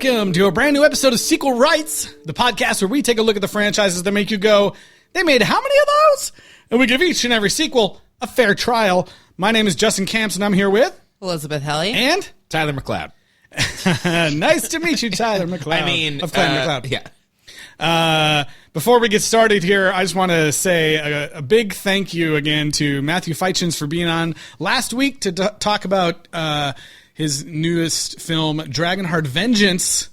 Welcome to a brand new episode of Sequel Rights, the podcast where we take a look at the franchises that make you go, they made how many of those? And we give each and every sequel a fair trial. My name is Jordan Kamps, and I'm here with Elizabeth Helly and Tyler McLeod. Nice to meet you, Tyler McLeod. I mean, of Clan McLeod. Yeah. Before we get started here, I just want to say a big thank you again to Matthew Feichens for being on last week to talk about his newest film, Dragonheart Vengeance,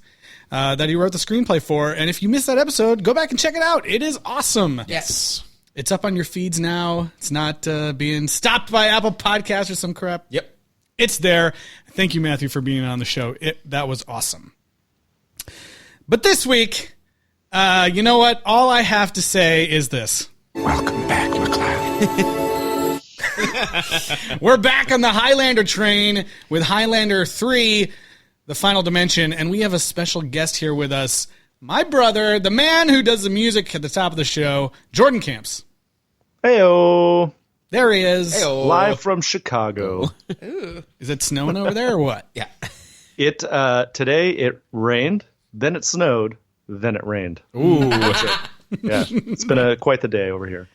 that he wrote the screenplay for. And if you missed that episode, go back and check it out. It is awesome. Yes. It's up on your feeds now. It's not being stopped by Apple Podcasts or some crap. Yep. It's there. Thank you, Matthew, for being on the show. That was awesome. But this week, you know what? All I have to say is this. Welcome back, McLeod. We're back on the Highlander train with Highlander 3, The Final Dimension, and we have a special guest here with us. My brother, the man who does the music at the top of the show, Jordan Kamps. Heyo. There he is. Heyo. Live from Chicago. Ooh. Is it snowing over there or what? Yeah. It today it rained, then it snowed, then it rained. Ooh. That's it. Yeah, it's been quite the day over here.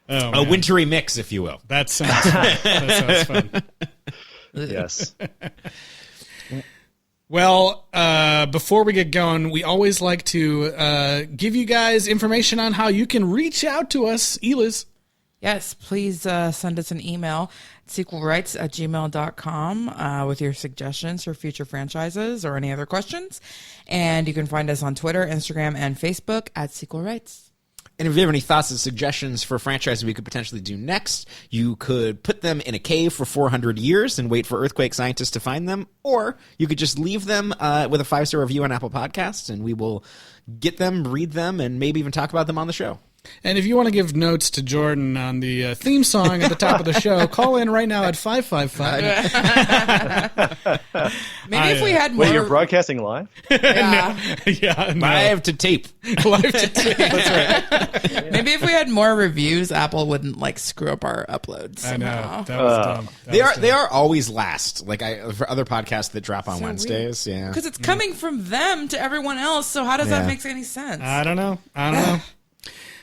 Oh, A wintry mix, if you will. that sounds fun. Yes. Well, before we get going, we always like to give you guys information on how you can reach out to us. Eliz. Yes, please send us an email, sequelrights@gmail.com, with your suggestions for future franchises or any other questions. And you can find us on Twitter, Instagram, and Facebook at Sequel Rights. And if you have any thoughts and suggestions for franchises we could potentially do next, you could put them in a cave for 400 years and wait for earthquake scientists to find them, or you could just leave them with a 5-star review on Apple Podcasts, and we will get them, read them, and maybe even talk about them on the show. And if you want to give notes to Jordan on the theme song at the top of the show, call in right now at 555. Maybe if we had more... Wait, you're broadcasting live? Yeah. Yeah, no. Live to tape. Live to tape. That's right. Maybe if we had more reviews, Apple wouldn't screw up our uploads I know. somehow. That was dumb. They are always last, for other podcasts that drop on Wednesdays. Yeah. Because it's coming from them to everyone else, so how does that make any sense? I don't know.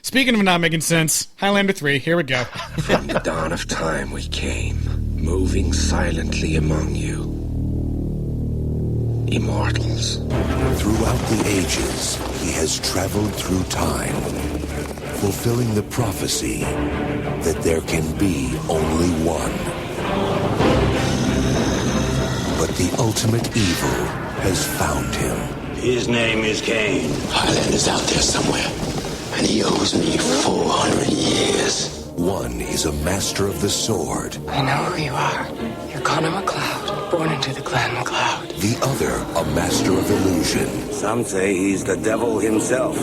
Speaking of not making sense, Highlander 3, here we go. From the dawn of time we came, moving silently among you. Immortals. Throughout the ages, he has traveled through time, fulfilling the prophecy that there can be only one. But the ultimate evil has found him. His name is Cain. Highlander's out there somewhere, and he owes me 400 years. One is a master of the sword. I know who you are. You're Connor McLeod, born into the Clan McLeod. The other, a master of illusion. Some say he's the devil himself.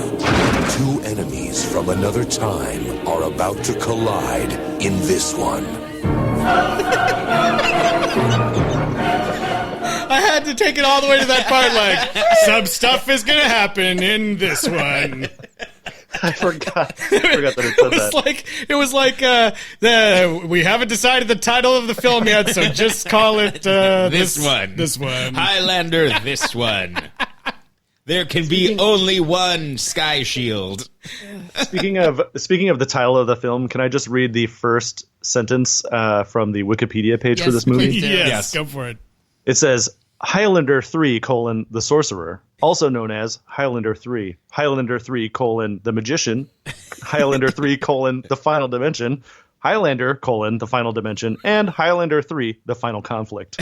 Two enemies from another time are about to collide in this one. I had to take it all the way to that part, some stuff is going to happen in this one. I forgot that it said that. It was like we haven't decided the title of the film yet, so just call it This one. This one. Highlander, this one. There can be only one sky shield. Speaking of the title of the film, can I just read the first sentence from the Wikipedia page for this movie? please do. Yes, go for it. It says, Highlander 3, the Sorcerer, also known as Highlander 3, Highlander 3, the Magician, Highlander 3, the Final Dimension, Highlander, the Final Dimension, and Highlander 3, the Final Conflict.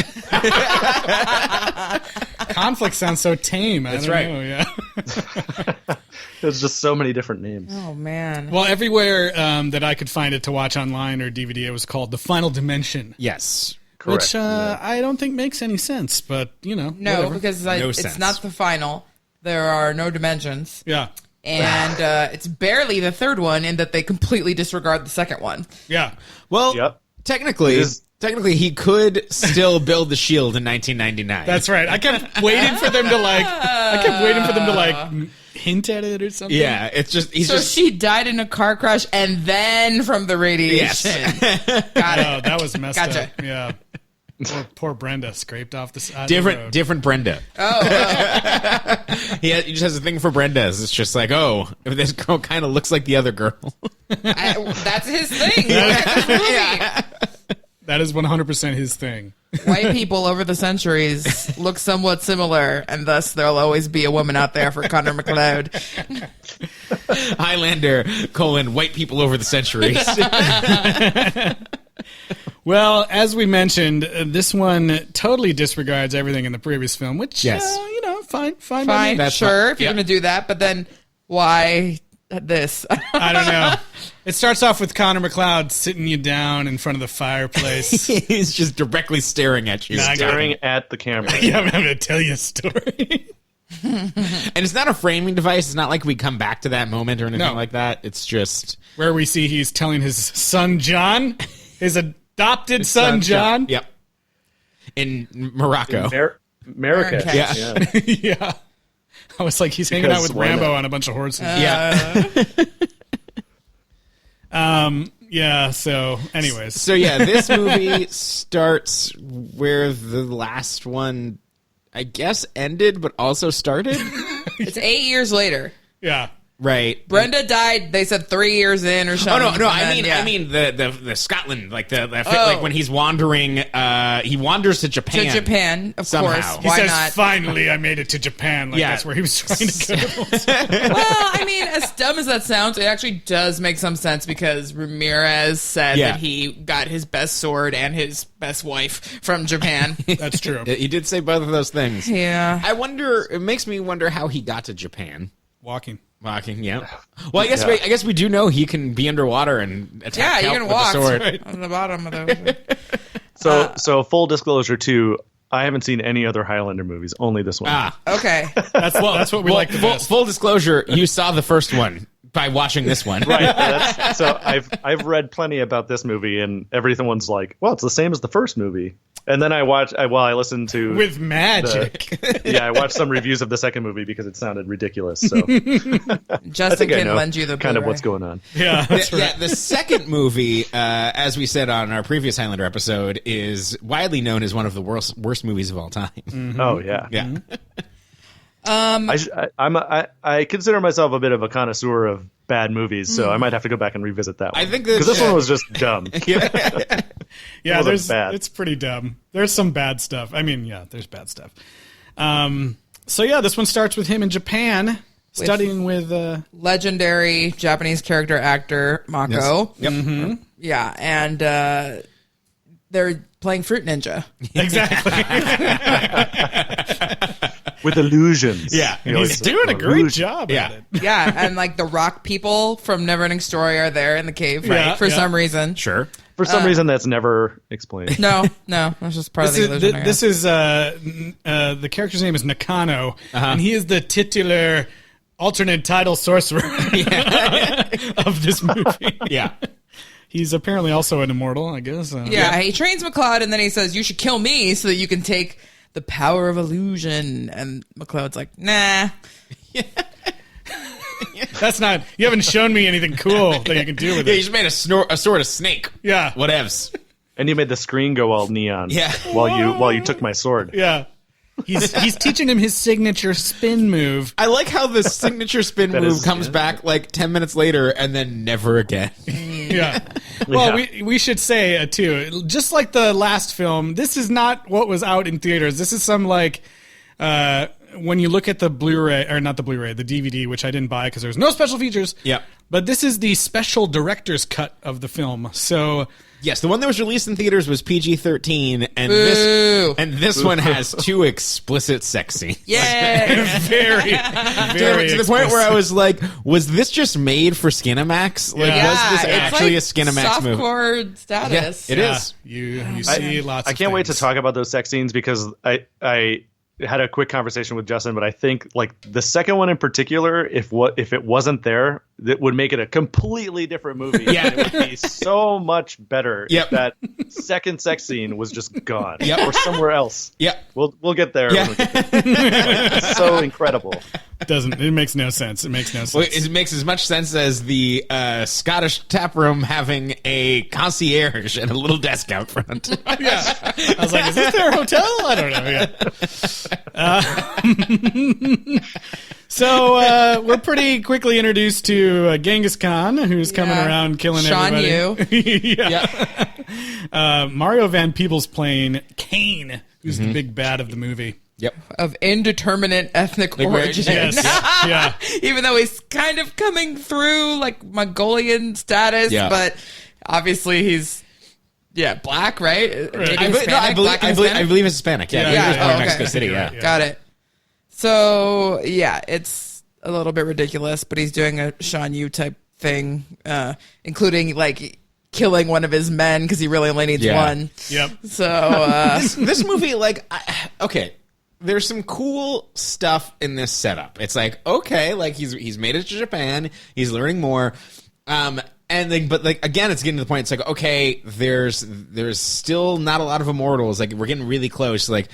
Conflict sounds so tame. That's I right. don't know, yeah. There's just so many different names. Oh, man. Well, everywhere that I could find it to watch online or DVD, it was called The Final Dimension. Yes. Correct. Which I don't think makes any sense, but, No, whatever. because No it's sense. not the final. There are no dimensions. Yeah. And it's barely the third one in that they completely disregard the second one. Yeah. Well, Yep. technically, he could still build the shield in 1999. That's right. I kept waiting for them to hint at it or something. Yeah, it's just She died in a car crash and then from the radiation. Yes. Got it. Oh, that was messed Gotcha. up. Yeah. Poor Brenda scraped off the side of the road. Different Brenda. He just has a thing for Brendas. It's just like, oh, if this girl kind of looks like the other girl. That's his thing. That's his movie. That is 100% his thing. White people over the centuries look somewhat similar, and thus there'll always be a woman out there for Connor McLeod. Highlander, white people over the centuries. Well, as we mentioned, this one totally disregards everything in the previous film, which, Yes. Fine. Fine, by me. That's sure, fine. if you're Yep. going to do that, but then why this? I don't know. It starts off with Connor McLeod sitting you down in front of the fireplace. He's just directly staring at you. Staring at the camera. Yeah, I'm going to tell you a story. And it's not a framing device. It's not like we come back to that moment or anything No. like that. It's just... Where we see he's telling his son John, his adopted son John. Yep. In Morocco. Marrakesh. Yeah. Yeah. I was like, he's hanging out Because with why Rambo not? on a bunch of horses. Yeah. Yeah, so anyways. So yeah, this movie starts where the last one, I guess, ended, but also started. It's 8 years later. Yeah. Right. Brenda died, they said 3 years in or Oh something. no! and I then, mean the Scotland, like Oh. like when he's wandering. He wanders to Japan. to Japan, of Somehow. course. He Why says, not? finally, I made it to Japan. Like, Yeah. that's where he was trying to go. Well, I mean, as dumb as that sounds, it actually does make some sense because Ramirez said Yeah. that he got his best sword and his best wife from Japan. That's true. He did say both of those things. Yeah. I wonder. It makes me wonder how he got to Japan. Walking. Walking, yeah. Well, I guess we do know he can be underwater and Yeah, attack you kelp can with walk a sword. on the bottom of the. So full disclosure too, I haven't seen any other Highlander movies, only this one. Ah, Okay. That's what we like the best. full disclosure: you saw the first one by watching this one, Right. So I've read plenty about this movie, and everyone's like, well, it's the same as the first movie. And then I listened to With magic. I watched some reviews of the second movie because it sounded ridiculous. So I Justin think I can know lend you the kind of Blu-ray. what's going on. Yeah, that's right. Yeah, the second movie, as we said on our previous Highlander episode, is widely known as one of the worst movies of all time. Oh yeah, Yeah. I consider myself a bit of a connoisseur of bad movies, so I might have to go back and revisit that one. I think because this one was just dumb. Yeah, wasn't bad. it's pretty dumb. There's some bad stuff. I mean, yeah, there's bad stuff. So yeah, this one starts with him in Japan studying with Legendary Japanese character actor Mako. Yep. Mm-hmm. Yeah, and they're playing Fruit Ninja. exactly. with illusions. Yeah, You And know, he's it's doing a like great illusion. job Yeah. at it. Yeah, and like the rock people from Neverending Story are there in the cave, Yeah, for yeah. some reason. Sure. For some reason, that's never explained. No, that's just part of the illusion. I guess. This is the character's name is Nakano, and he is the titular alternate title sorcerer of this movie. Yeah. He's apparently also an immortal, I guess. Yeah, he trains McLeod, and then he says, "You should kill me so that you can take the power of illusion." And McLeod's like, "Nah." That's not. You haven't shown me anything cool that you can do with Yeah, it. you just made a sword of snake. Yeah. Whatevs. And you made the screen go all neon. Yeah. While you took my sword. Yeah. He's teaching him his signature spin move. I like how the signature spin That move is- comes back like 10 minutes later and then never again. Yeah. Well, we should say too, just like the last film, this is not what was out in theaters. This is some like when you look at the Blu-ray, or not the Blu-ray, the DVD, which I didn't buy because there's no special features. Yeah. But this is the special director's cut of the film. So Yes, the one that was released in theaters was PG-13, and Boo. this one has 2 explicit sex scenes. Yeah. very To the point where I was like, was this just made for Skinamax? Like, Yeah. was this it's actually like a Skinamax movie? softcore status. Yeah, it is. You see lots. I of can't wait to things. talk about those sex scenes because I had a quick conversation with Justin, but I think like the second one in particular, if it wasn't there, that would make it a completely different movie. Yeah. And it would be so much better Yep. if that second sex scene was just gone. Yep. Or somewhere else. Yep. We'll get there. Yeah. When we get there. It's so incredible. It makes no sense. It makes no sense. Well, it makes as much sense as the Scottish tap room having a concierge and a little desk out front. Yeah. I was like, is this their hotel? I don't know. Yeah. So we're pretty quickly introduced to Genghis Khan, who's coming around killing Sean everybody. Yeah. Mario Van Peebles playing Kane, who's the big bad of the movie. Yep. Of indeterminate ethnic origin. Yes. Yeah. Even though he's kind of coming through like Mongolian status, Yeah. but obviously he's black, right? Maybe I Hispanic, black and Hispanic? believe it's Hispanic. Yeah. Yeah. He was born in Oh, okay. Mexico City. Yeah. Got it. So it's a little bit ridiculous, but he's doing a Sean Yu type thing, including like killing one of his men because he really only needs one. Yep. So This movie, like, okay, there's some cool stuff in this setup. It's like, okay, like he's made it to Japan, he's learning more, and then, but like again, it's getting to the point. It's like, okay, there's still not a lot of immortals. Like we're getting really close. Like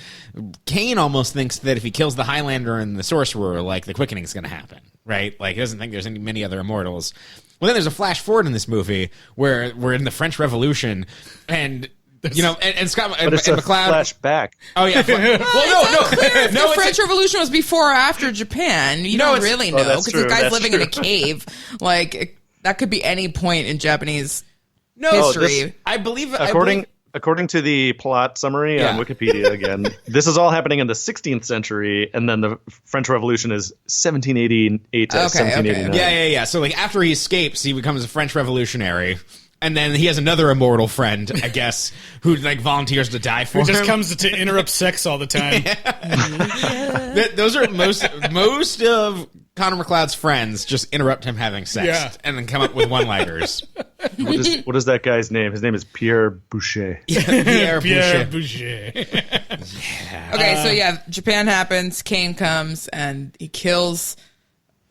Kane almost thinks that if he kills the Highlander and the Sorcerer, like the quickening is going to happen, right? Like he doesn't think there's many other immortals. Well, then there's a flash forward in this movie where we're in the French Revolution, and you know, and Scott and But it's a McLeod. flashback. Oh yeah. Well, no. the French Revolution was before or after Japan. You don't really know that's because the true, guy's that's living in a true. cave. Like that could be any point in Japanese No, history. I believe According to the plot summary on Wikipedia, again, this is all happening in the 16th century, and then the French Revolution is 1788 to 1789. Yeah. So like after he escapes, he becomes a French revolutionary. And then he has another immortal friend, I guess, who like volunteers to die for Who him. just comes to interrupt sex all the time. Those are most of Connor McLeod's friends just interrupt him having sex and then come up with one-liners. What is that guy's name? His name is Pierre Boucher. Pierre Boucher. Okay, so Japan happens. Kane comes and he kills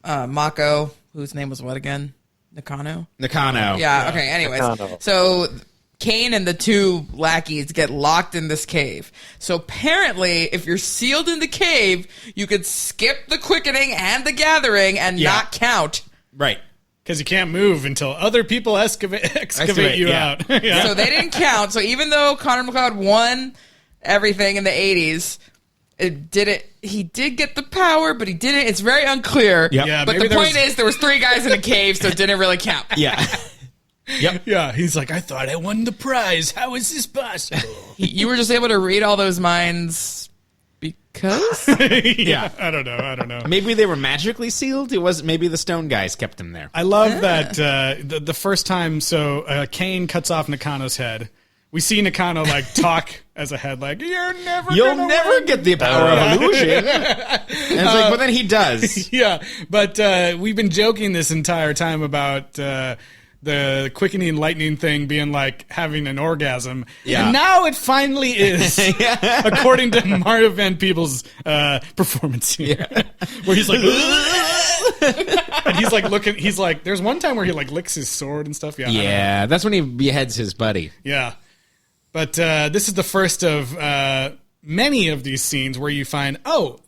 Mako, whose name was what again? Nakano? Yeah, okay, anyways. Nakano. So Kane and the two lackeys get locked in this cave. So apparently, if you're sealed in the cave, you could skip the quickening and the gathering and not count. Right. Because you can't move until other people excavate you out. Yeah. So they didn't count. So even though Connor McLeod won everything in the 80s, he did get the power, but he didn't. It's very unclear. Yep. Yeah, But maybe the point is, there was 3 guys in a cave, so it didn't really count. Yeah. Yep. Yeah, he's like, I thought I won the prize. How is this possible? You were just able to read all those minds because? Yeah, I don't know. Maybe they were magically sealed. It was maybe the stone guys kept them there. I love that the first time, Kane cuts off Nakano's head. We see Nakano like talk as a head, like you'll never get the power of illusion. And it's like, but then he does. Yeah, but we've been joking this entire time about the quickening lightning thing being like having an orgasm. Yeah. And now it finally is, according to Mario Van Peebles' performance here, where he's like, and he's like looking. He's like, there's one time where he like licks his sword and stuff. Yeah, Yeah, that's when he beheads his buddy. yeah. But this is the first of many of these scenes where you find,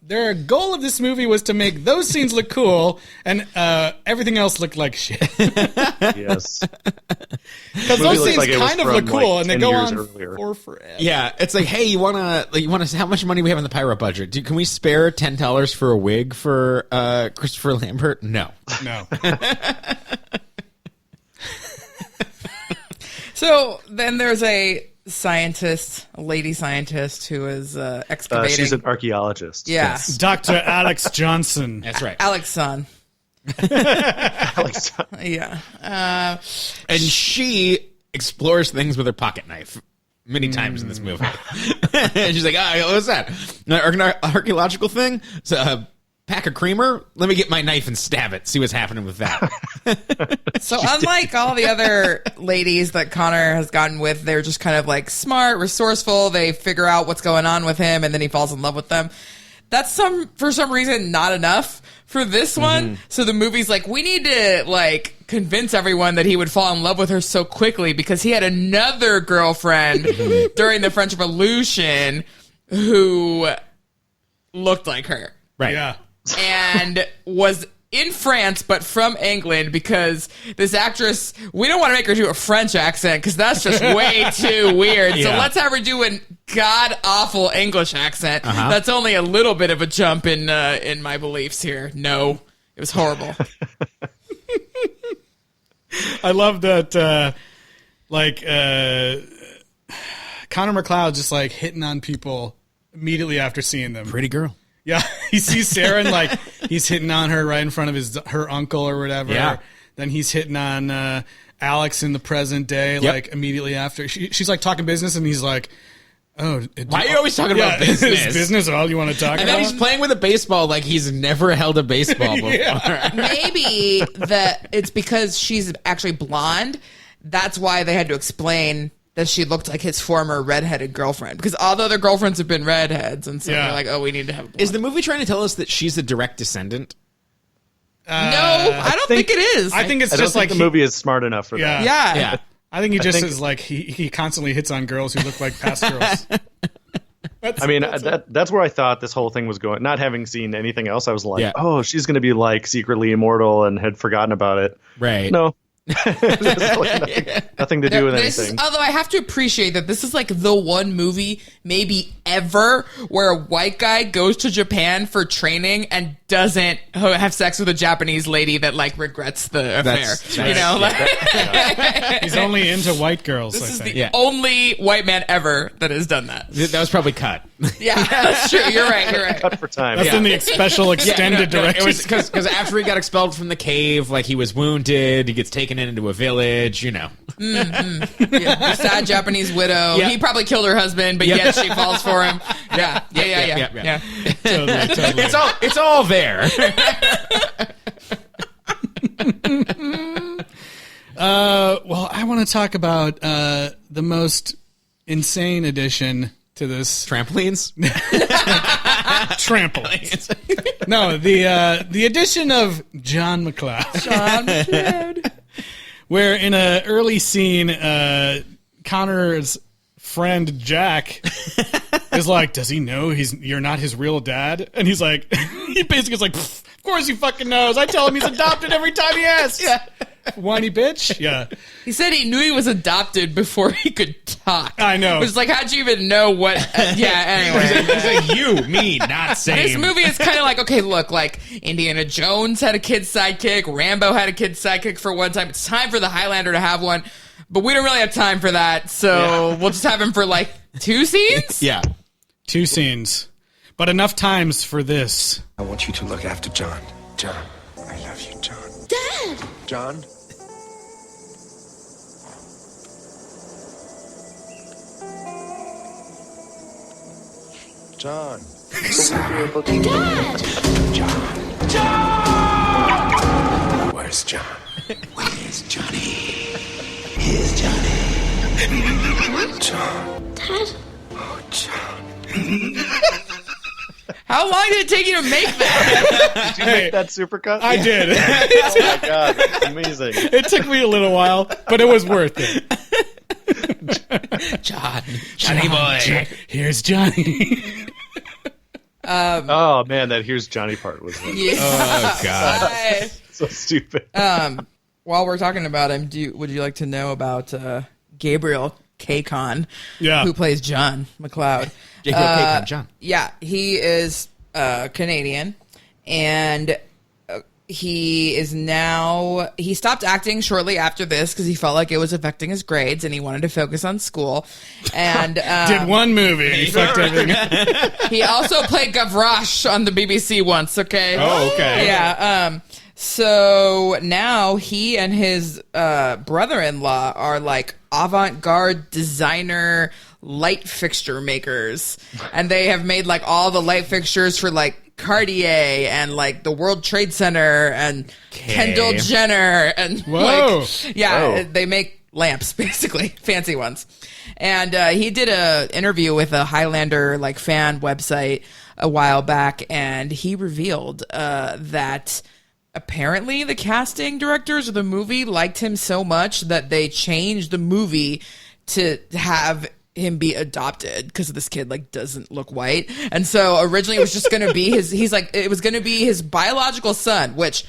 their goal of this movie was to make those scenes look cool and everything else look like shit. Yes. Because those scenes kind of look cool and they go on for forever. Yeah, it's like, hey, you wanna how much money we have in the pyro budget? Can we spare $10 for a wig for Christopher Lambert? No. So then there's a lady scientist who is excavating. She's an archaeologist. Yeah. Yes. Dr. Alex Johnson. That's right. Alex son. Alex. Yeah. And she explores things with her pocket knife many times in this movie. And she's like, what's that? An archaeological thing? It's a pack of creamer? Let me get my knife and stab it. See what's happening with that. So unlike all the other ladies that Connor has gotten with, they're just kind of like smart, resourceful. They figure out what's going on with him and then he falls in love with them. That's for some reason not enough for this one. So the movie's like, we need to like convince everyone that he would fall in love with her so quickly because he had another girlfriend during the French Revolution who looked like her. Right. Yeah. And was in France, but from England, because this actress, we don't want to make her do a French accent because that's just way too weird. So let's have her do a god-awful English accent. That's only a little bit of a jump in my beliefs here. No, it was horrible. I love that, Connor McLeod just like hitting on people immediately after seeing them. Pretty girl. Yeah, he sees Sarah and like he's hitting on her right in front of her uncle or whatever. Yeah. Then he's hitting on Alex in the present day, like immediately after. She's like talking business, and he's like, "Oh, why are you always talking about business? Is business all you want to talk And about?" then he's playing with a baseball like he's never held a baseball before. Maybe that it's because she's actually blonde. That's why they had to explain that she looked like his former redheaded girlfriend. Because all the other girlfriends have been redheads, and so they're like, "Oh, we need to have a blonde." Is the movie trying to tell us that she's a direct descendant? No, I don't think it is. I think it's I don't just think like the movie is smart enough for that. Yeah. I think he just is like he constantly hits on girls who look like past girls. That's where I thought this whole thing was going. Not having seen anything else, I was like, "Oh, she's going to be like secretly immortal," and had forgotten about it. Right. No. Nothing to do with anything. Although I have to appreciate that this is like the one movie maybe ever where a white guy goes to Japan for training and doesn't have sex with a Japanese lady that like regrets the affair. He's only into white girls. This I is think. the only white man ever that has done that. That was probably cut. Yeah, that's true. You're right. Cut for time. That's in the special extended direction. It was because after he got expelled from the cave, like he was wounded, he gets taken into a village, you know. The sad Japanese widow. Yeah. He probably killed her husband, but yet she falls for him. Yeah. Totally. It's all there. Well, I want to talk about the most insane addition to this Trampolines? trampolines. No, the addition of John McCloud. Where in an early scene, Connor's friend Jack is like, "Does he know you're not his real dad?" And he's like, he basically is like, "Of course he fucking knows. I tell him he's adopted every time he asks." Yeah. Whiny bitch. Yeah. He said he knew he was adopted before he could talk. I know. It was like, how'd you even know what? Anyway. He's like, you, me, not same. This movie is kind of like, okay, look, like Indiana Jones had a kid sidekick, Rambo had a kid sidekick for one time. It's time for the Highlander to have one, but we don't really have time for that, so we'll just have him for like 2 scenes? Yeah. 2 scenes. But enough times for this. I want you to look after John. John, I love you, John. Dad! John? John. Dad! John! Where's John? Where's Johnny? Here's Johnny. John. Dad? Oh, John. How long did it take you to make that? Did you make that supercut? I did. Oh my god, that's amazing. It took me a little while, but it was worth it. Johnny boy. Here's Johnny. Oh man, that "here's Johnny" part was like, Oh, God. so stupid. While we're talking about him, would you like to know about Gabriel K-Con, who plays John McCloud? Gabriel K-Con, John. Yeah, he is Canadian, and he stopped acting shortly after this because he felt like it was affecting his grades and he wanted to focus on school. And did one movie and he fucked everything up. He also played Gavroche on the BBC once, okay? Oh, okay. Yeah. So now he and his brother-in-law are like avant-garde designer light fixture makers, and they have made like all the light fixtures for like Cartier and like the World Trade Center and Kendall Jenner and they make lamps basically, fancy ones. And he did a interview with a Highlander like fan website a while back, and he revealed that apparently the casting directors of the movie liked him so much that they changed the movie to have him be adopted because this kid like doesn't look white. And so originally it was just going to be it was going to be his biological son, which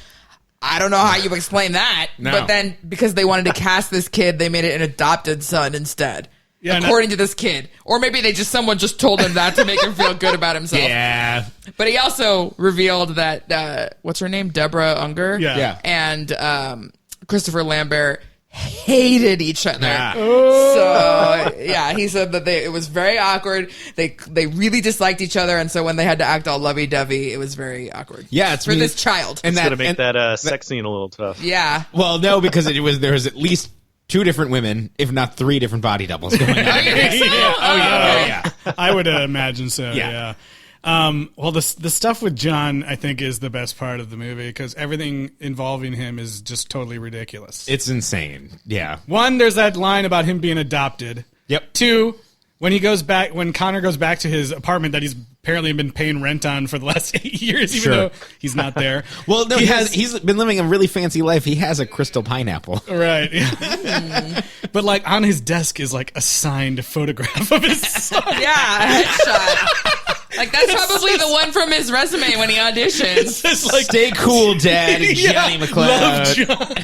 I don't know how you explain that. No. But then because they wanted to cast this kid, they made it an adopted son instead. Yeah, according to this kid. Or maybe someone just told him that to make him feel good about himself. Yeah. But he also revealed that, what's her name? Deborah Unger? Yeah. And Christopher Lambert hated each other. Yeah. So, yeah, he said that it was very awkward. They really disliked each other, and so when they had to act all lovey-dovey, it was very awkward. Yeah, for this child. And It's going to make that sex scene a little tough. Yeah. Well, no, because there was at least 2 different women, if not 3 different body doubles going on. yeah. I would imagine so. Yeah. Yeah. Well, the stuff with John, I think, is the best part of the movie because everything involving him is just totally ridiculous. It's insane. Yeah. 1, there's that line about him being adopted. Yep. 2, when Connor goes back to his apartment that he's apparently been paying rent on for the last 8 years, even though he's not there. Well, no, he's been living a really fancy life. He has a crystal pineapple. Right. Yeah. But like on his desk is like a signed photograph of his son. Yeah, a headshot. Like, that's probably the one from his resume when he auditions. It's like, Stay cool, Dad, Johnny McCloud. Love John.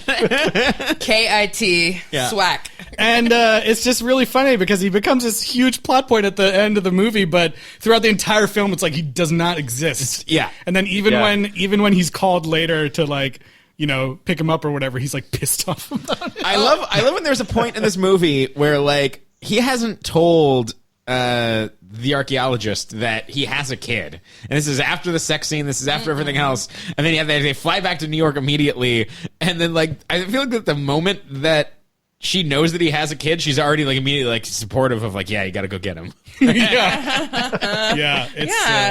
KIT, SWAC. And it's just really funny because he becomes this huge plot point at the end of the movie, but throughout the entire film, it's like he does not exist. Yeah. And then even when he's called later to like, you know, pick him up or whatever, he's like pissed off about it. I love when there's a point in this movie where like he hasn't told the archaeologist that he has a kid, and this is after the sex scene, this is after everything else, and then they fly back to New York immediately, and then like I feel like at the moment that she knows that he has a kid, she's already like immediately like supportive of like, yeah, you got to go get him. Yeah.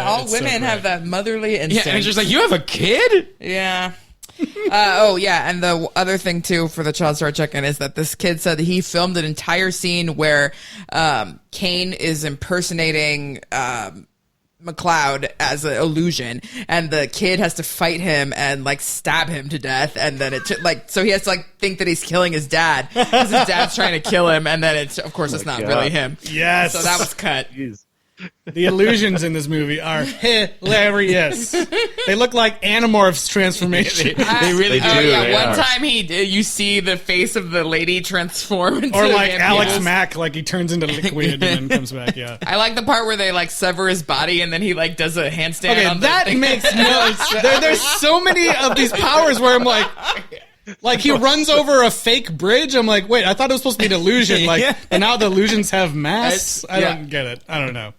All it's women so have that motherly instinct. Yeah, and it's just like, you have a kid? Yeah. And the other thing too for the child star check-in is that this kid said that he filmed an entire scene where Kane is impersonating McCloud as an illusion, and the kid has to fight him and like stab him to death, and then so he has to like think that he's killing his dad because his dad's trying to kill him, and then it's not really him. Yes. So that was cut. Jeez. The illusions in this movie are hilarious. They look like Animorphs transformation. They really do. They One are. time you see the face of the lady transform into Or like him. Alex Yes. Mack, like he turns into liquid and then comes back. Yeah. I like the part where they like sever his body and then he like does a handstand. Okay, on the that thing. makes no sense. There's so many of these powers where I'm like he runs over a fake bridge. I'm like, wait, I thought it was supposed to be an illusion. Like, and now the illusions have masks. I don't get it. I don't know.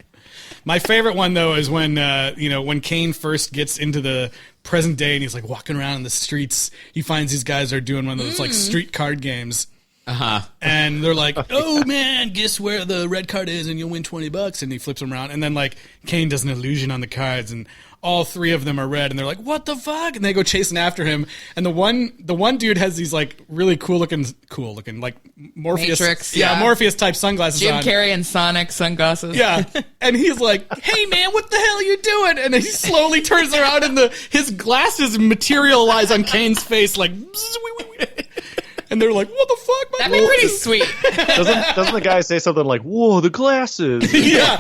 My favorite one though is when when Kane first gets into the present day and he's like walking around in the streets. He finds these guys are doing one of those like street card games. And they're like, oh man, guess where the red card is and you'll win $20. And he flips them around. And then like Kane does an illusion on the cards and all 3 of them are red. And they're like, what the fuck? And they go chasing after him. And the one dude has these like really cool looking like Morpheus. Matrix, Morpheus type sunglasses Jim on. Carrey and Sonic sunglasses. Yeah. And he's like, hey man, what the hell are you doing? And then he slowly turns around and his glasses materialize on Kane's face like and they're like, what the fuck? That'd be pretty sweet. Doesn't the guy say something like, whoa, the glasses? Yeah.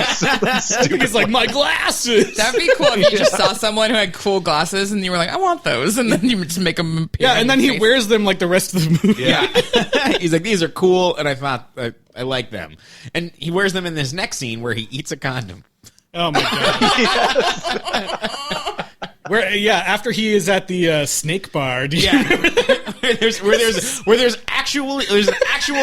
He's like, my glasses. That'd be cool if you just saw someone who had cool glasses and you were like, I want those. And then you just make them appear. Yeah, and then he wears them like the rest of the movie. Yeah. He's like, these are cool, and I thought I like them. And he wears them in this next scene where he eats a condom. Oh my god. After he is at the snake bar. Where there's an actual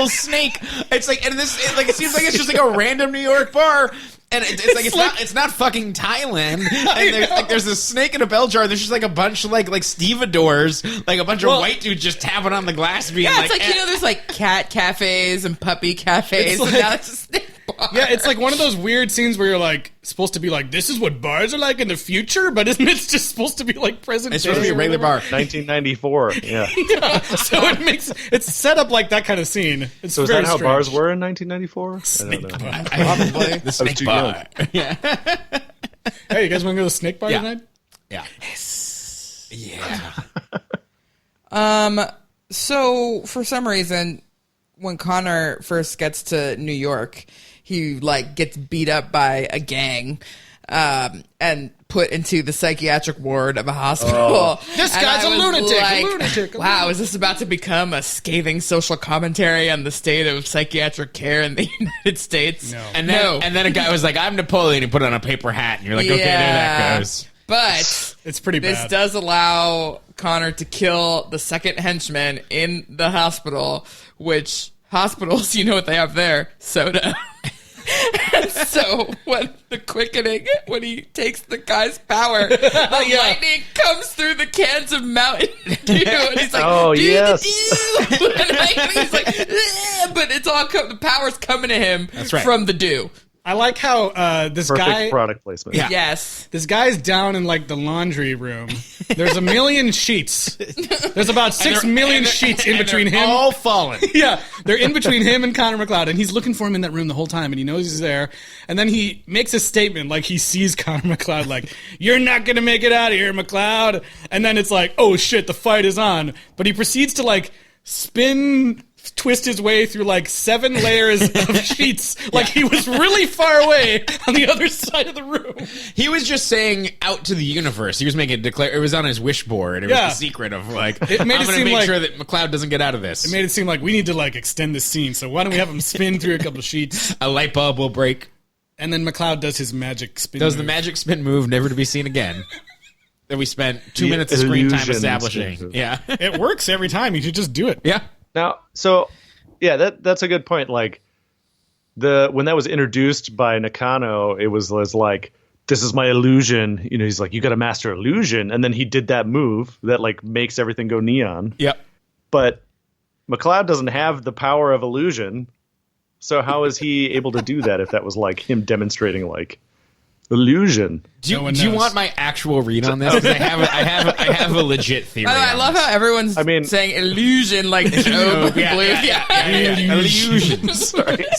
snake. It's like, and it seems like it's just like a random New York bar. And it's not fucking Thailand. And there's a snake in a bell jar. And there's just like a bunch of like stevedores, like a bunch of white dudes just tapping on the glass, being it's like there's like cat cafes and puppy cafes, and now it's a snake bar. Yeah, it's like one of those weird scenes where you're like supposed to be like, this is what bars are like in the future, but isn't it just supposed to be like present day? It's supposed to be a regular bar. 1994. Yeah. Yeah, so it's set up like that kind of scene. It's So is very that how strange. bars were in 1994? I don't know. Probably the snake too bar. Yeah. Hey, you guys want to go to the snake bar Yeah. tonight? Yeah. So for some reason, when Connor first gets to New York, he like gets beat up by a gang, and put into the psychiatric ward of a hospital. This And guy's I a was lunatic, like, a lunatic, a wow, lunatic. is this about to become a scathing social commentary on the state of psychiatric care in the United States? No. And then a guy was like, I'm Napoleon. He put on a paper hat. And you're like, okay, there that goes. But It's pretty this bad. does allow Connor to kill the second henchman in the hospital, which hospitals, you know what they have there? Soda. And so when the quickening, when he takes the guy's power, the lightning comes through the cans of Mountain Dew, and he's like, Oh, "Do yes. the dew." And he's like, "Eh," but it's all the power's coming to him right. from the dew. I like how this Perfect guy. product placement. Yeah. Yes. This guy's down in like the laundry room. There's a million sheets. There's about 6 million sheets in between him. All fallen. Yeah, they're in between him and Connor McLeod, and he's looking for him in that room the whole time, and he knows he's there. And then he makes a statement like he sees Connor McLeod, like, "You're not gonna make it out of here, McLeod." And then it's like, "Oh shit, the fight is on." But he proceeds to like twist his way through like 7 layers of sheets, like he was really far away on the other side of the room. He was just saying out to the universe. He was making it declare. It was on his wish board. It was Yeah. the secret of like, It made I'm it going to seem make like- sure that McLeod doesn't get out of this. It made it seem like we need to like extend this scene, so why don't we have him spin through a couple of sheets, A light bulb will break. and then McLeod does his magic spin. Does the move. magic spin move never to be seen again? That we spent 2 minutes of screen time illusion establishing. spin move. Yeah. It works every time. You should just do it. Yeah. Now, so yeah, that's a good point. Like when that was introduced by Nakano, it was like, "This is my illusion." You know, he's like, "You got to master illusion," and then he did that move that like makes everything go neon. Yep. But McLeod doesn't have the power of illusion, so how is he able to do that if that was like him demonstrating like illusion? Do you, No one do you knows. want my actual read on this? 'Cause I have a legit theory. By the way, I on love this. how everyone's saying illusion like Joe Bluth. Illusions.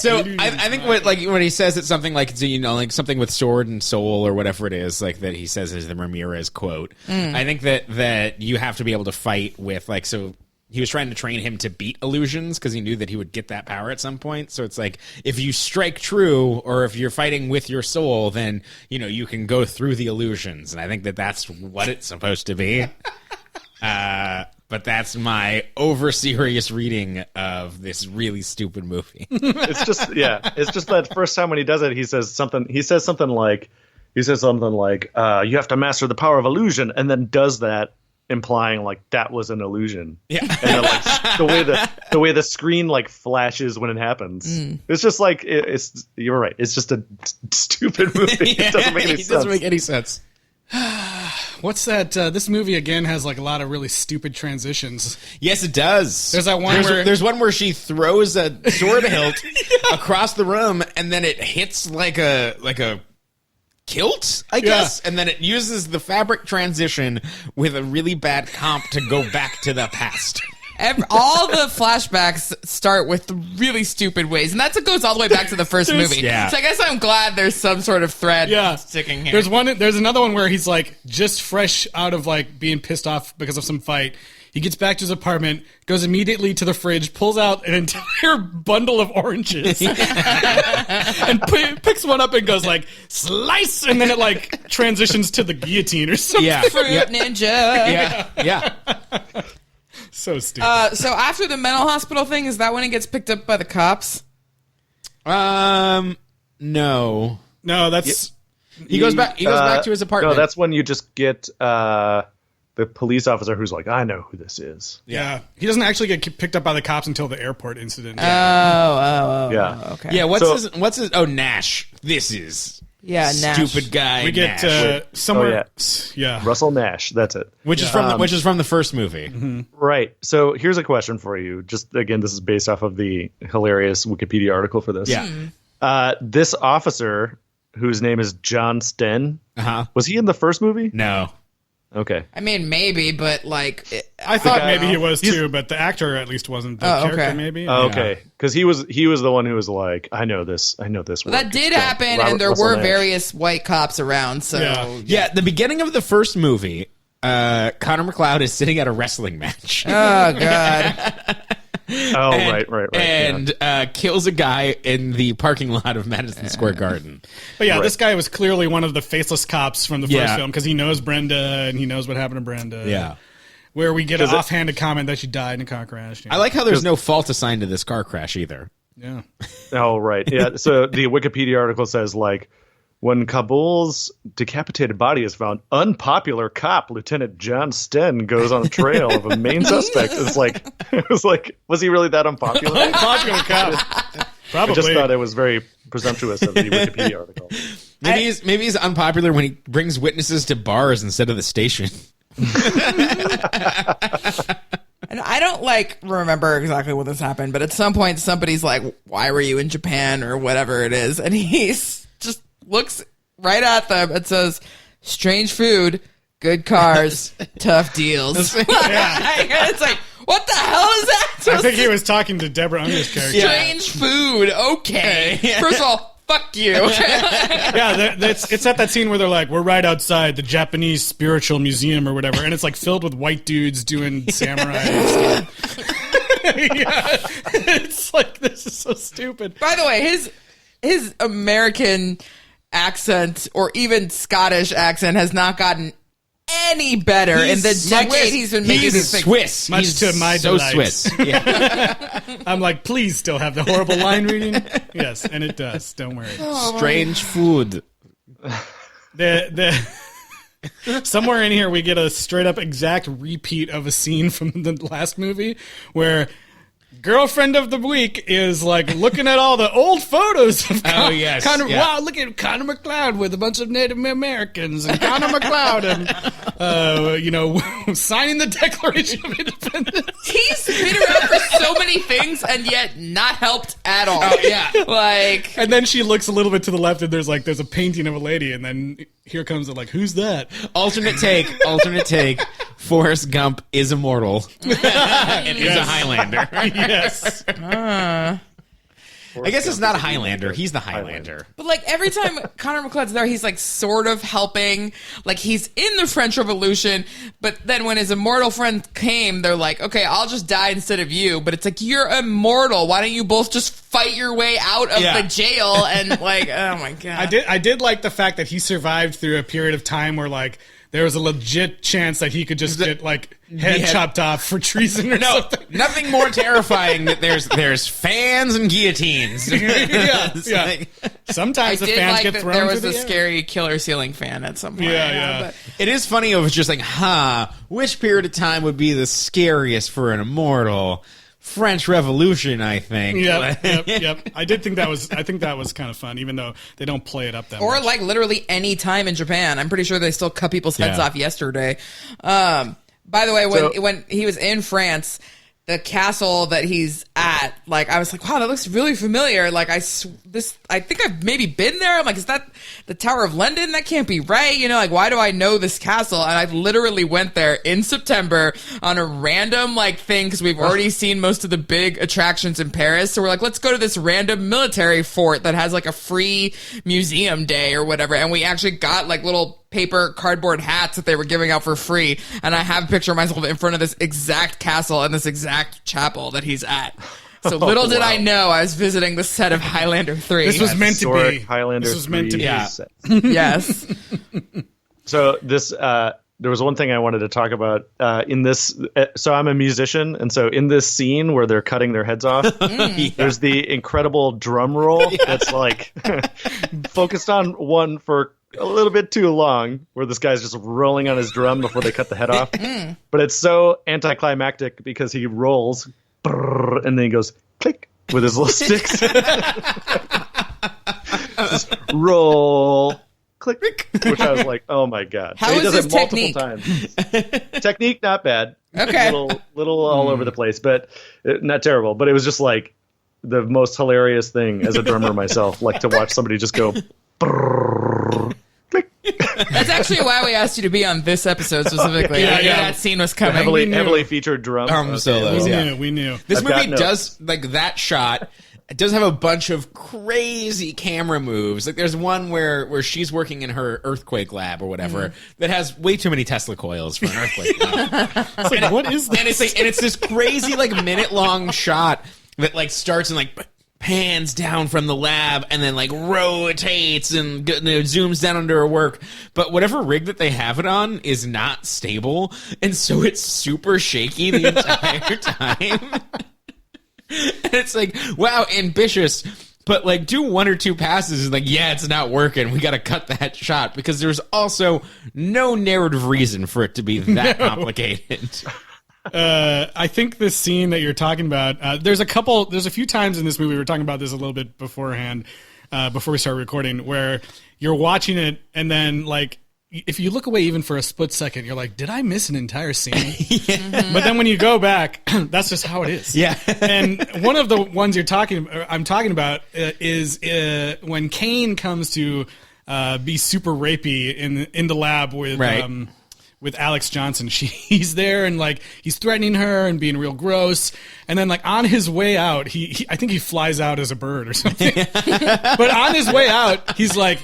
So I think what like when he says it's something like, you know, like something with sword and soul or whatever it is, like that he says is the Ramirez quote. I think that you have to be able to fight with like, so he was trying to train him to beat illusions because he knew that he would get that power at some point. So it's like, if you strike true or if you're fighting with your soul, then, you know, you can go through the illusions. And I think that that's what it's supposed to be. But that's my over serious reading of this really stupid movie. It's just that first time when he does it, he says something like you have to master the power of illusion, and then does that, implying like that was an illusion. Yeah. And then like the way the screen like flashes when it happens. It's just like it's you're right. It's just a stupid movie. It doesn't make any It sense. doesn't make any sense. What's that? This movie again has like a lot of really stupid transitions. Yes, it does. There's that one where- there's one where she throws a sword hilt across the room, and then it hits like a kilt, I guess, and then it uses the fabric transition with a really bad comp to go back to the past. All the flashbacks start with really stupid ways, and that's what goes all the way back to the first movie. yeah. So I guess I'm glad there's some sort of thread sticking here. There's another one where he's like just fresh out of like being pissed off because of some fight. He gets back to his apartment, goes immediately to the fridge, pulls out an entire bundle of oranges, and picks one up and goes like slice, and then it like transitions to the guillotine or something. Yeah, Fruit Ninja. yeah. So stupid. So after the mental hospital thing, is that when he gets picked up by the cops? No. No, that's He goes back. He goes back to his apartment. No, that's when you just get the police officer who's like, "I know who this is." yeah. He doesn't actually get picked up by the cops until the airport incident. Yeah. Okay. Yeah. So- What's his? Oh, Nash. This is Yeah, Nash. stupid guy. We get Nash. somewhere. Yeah. Russell Nash. That's it. which is from the first movie. Right. So here's a question for you. Just again, this is based off of the hilarious Wikipedia article for this. Yeah. This officer, whose name is John Sten, Uh huh. was he in the first movie? No. Okay. I mean, maybe, but like, I thought maybe he was too, but the actor at least wasn't. The character, okay. maybe. Oh, okay, because he was the one who was like, I know this. Well, work. that did It's happen, Robert and there Russell were Nash. various white cops around. So Yeah, the beginning of the first movie, Connor McLeod is sitting at a wrestling match. Oh god. Oh, right. And kills a guy in the parking lot of Madison Square Garden. But yeah, Right. this guy was clearly one of the faceless cops from the first Yeah. film because he knows Brenda and he knows what happened to Brenda. Yeah. Where we get an offhanded comment that she died in a car crash. Yeah. I like how there's no fault assigned to this car crash either. Yeah. Oh, right. Yeah. So the Wikipedia article says, like, when Kabul's decapitated body is found, unpopular cop Lieutenant John Sten goes on the trail of a main suspect. It was like, was he really that unpopular? Unpopular cop. Probably. I just thought it was very presumptuous of the Wikipedia article. Maybe he's unpopular when he brings witnesses to bars instead of the station. And I don't remember exactly when this happened, but at some point somebody's like, "Why were you in Japan?" or whatever it is, and he's just looks right at them and says, "Strange food, good cars, tough deals." It's like, what the hell is that? I think he was talking to Deborah Unger's character. Strange food. Okay. First of all, fuck you. Yeah, it's at that scene where they're like, we're right outside the Japanese Spiritual Museum or whatever, and it's like filled with white dudes doing samurai stuff. Yeah, it's like, this is so stupid. By the way, his American accent or even Scottish accent has not gotten any better in the decade he's been making these things. Swiss. Much He's to my so delight. Swiss. Yeah. I'm like, please still have the horrible line reading. Yes, and it does. Don't worry. Strange food. The somewhere in here we get a straight up exact repeat of a scene from the last movie where girlfriend of the week is like looking at all the old photos of yes. Connor. Yeah. Wow, look at Connor McLeod with a bunch of Native Americans and Connor McLeod and signing the Declaration of Independence. He's been around for so many things and yet not helped at all. Yeah. Like, And then she looks a little bit to the left and there's a painting of a lady, and then here comes it like, who's that? Alternate take. Forrest Gump is immortal and is a Highlander. Yes. I guess it's not a Highlander. He's the Highlander. but like every time Connor McLeod's there, he's like sort of helping. Like he's in the French Revolution, but then when his immortal friend came, they're like, okay, I'll just die instead of you. But it's like, you're immortal. Why don't you both just fight your way out of the jail? And like, oh my God. I did like the fact that he survived through a period of time where there was a legit chance that he could just get head chopped off for treason or something. Nothing more terrifying that there's fans and guillotines. Yeah. Sometimes the did fans like get that thrown there was through a the air. scary killer ceiling fan at some point. Yeah. But It is funny of just like, which period of time would be the scariest for an immortal? French Revolution, I think. Yep. I think that was kind of fun, even though they don't play it up that or much. like literally any time in Japan. I'm pretty sure they still cut people's heads off yesterday. By the way, when he was in France, the castle that he's at, like, I was like, wow, that looks really familiar. Like, I think I've maybe been there. I'm like, is that the Tower of London? That can't be right. Like, why do I know this castle? And I literally went there in September on a random, thing, because we've already seen most of the big attractions in Paris. So we're like, let's go to this random military fort that has, a free museum day or whatever. And we actually got, little paper cardboard hats that they were giving out for free, and I have a picture of myself in front of this exact castle and this exact chapel that he's at. So little did I know I was visiting the set of Highlander 3. This was meant to be. Highlander. This was meant to be. Yes. So this there was one thing I wanted to talk about in this. So I'm a musician, and so in this scene where they're cutting their heads off, there's the incredible drum roll that's focused on one for a little bit too long, where this guy's just rolling on his drum before they cut the head off. But it's so anticlimactic because he rolls brrr, and then he goes click with his little sticks. Just roll, click, which I was like, oh my God. How So he is does his it multiple technique? times. Technique, not bad. Okay. Little all over the place, but not terrible. But it was just the most hilarious thing as a drummer myself, to watch somebody just go brrr, click. That's actually why we asked you to be on this episode specifically. Yeah, I knew yeah. that scene was coming. Heavily featured drum solos. We knew. This I've got movie notes. does, like, that shot, it does have a bunch of crazy camera moves. Like, there's one where she's working in her earthquake lab or whatever that has way too many Tesla coils for an earthquake lab. It's like, what is this? And it's this crazy, like, minute-long shot that, like, starts and, like, pans down from the lab and then, like, rotates and zooms down under her work. But whatever rig that they have it on is not stable, and so it's super shaky the entire time. And it's like, wow, ambitious, but like do one or two passes and like, yeah, it's not working. We got to cut that shot because there's also no narrative reason for it to be that complicated. I think this scene that you're talking about, there's a few times in this movie, we were talking about this a little bit beforehand, before we started recording, where you're watching it and then like, if you look away even for a split second, you're like, did I miss an entire scene? But then when you go back, that's just how it is. Yeah. And one of the ones I'm talking about is when Kane comes to be super rapey in the lab with Alex Johnson. He's there and like he's threatening her and being real gross. And then like on his way out, I think he flies out as a bird or something. But on his way out, he's like,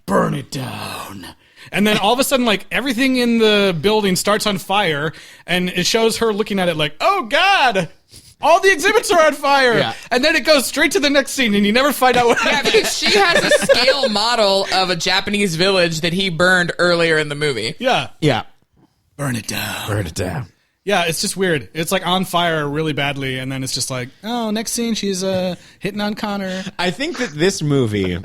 burn it down. And then all of a sudden, like, everything in the building starts on fire, and it shows her looking at it like, oh, God, all the exhibits are on fire. Yeah. And then it goes straight to the next scene, and you never find out what happened. Because she has a scale model of a Japanese village that he burned earlier in the movie. Yeah. Yeah. Burn it down. Burn it down. Yeah, it's just weird. It's like on fire really badly, and then it's just like, oh, next scene, she's hitting on Connor. I think that this movie...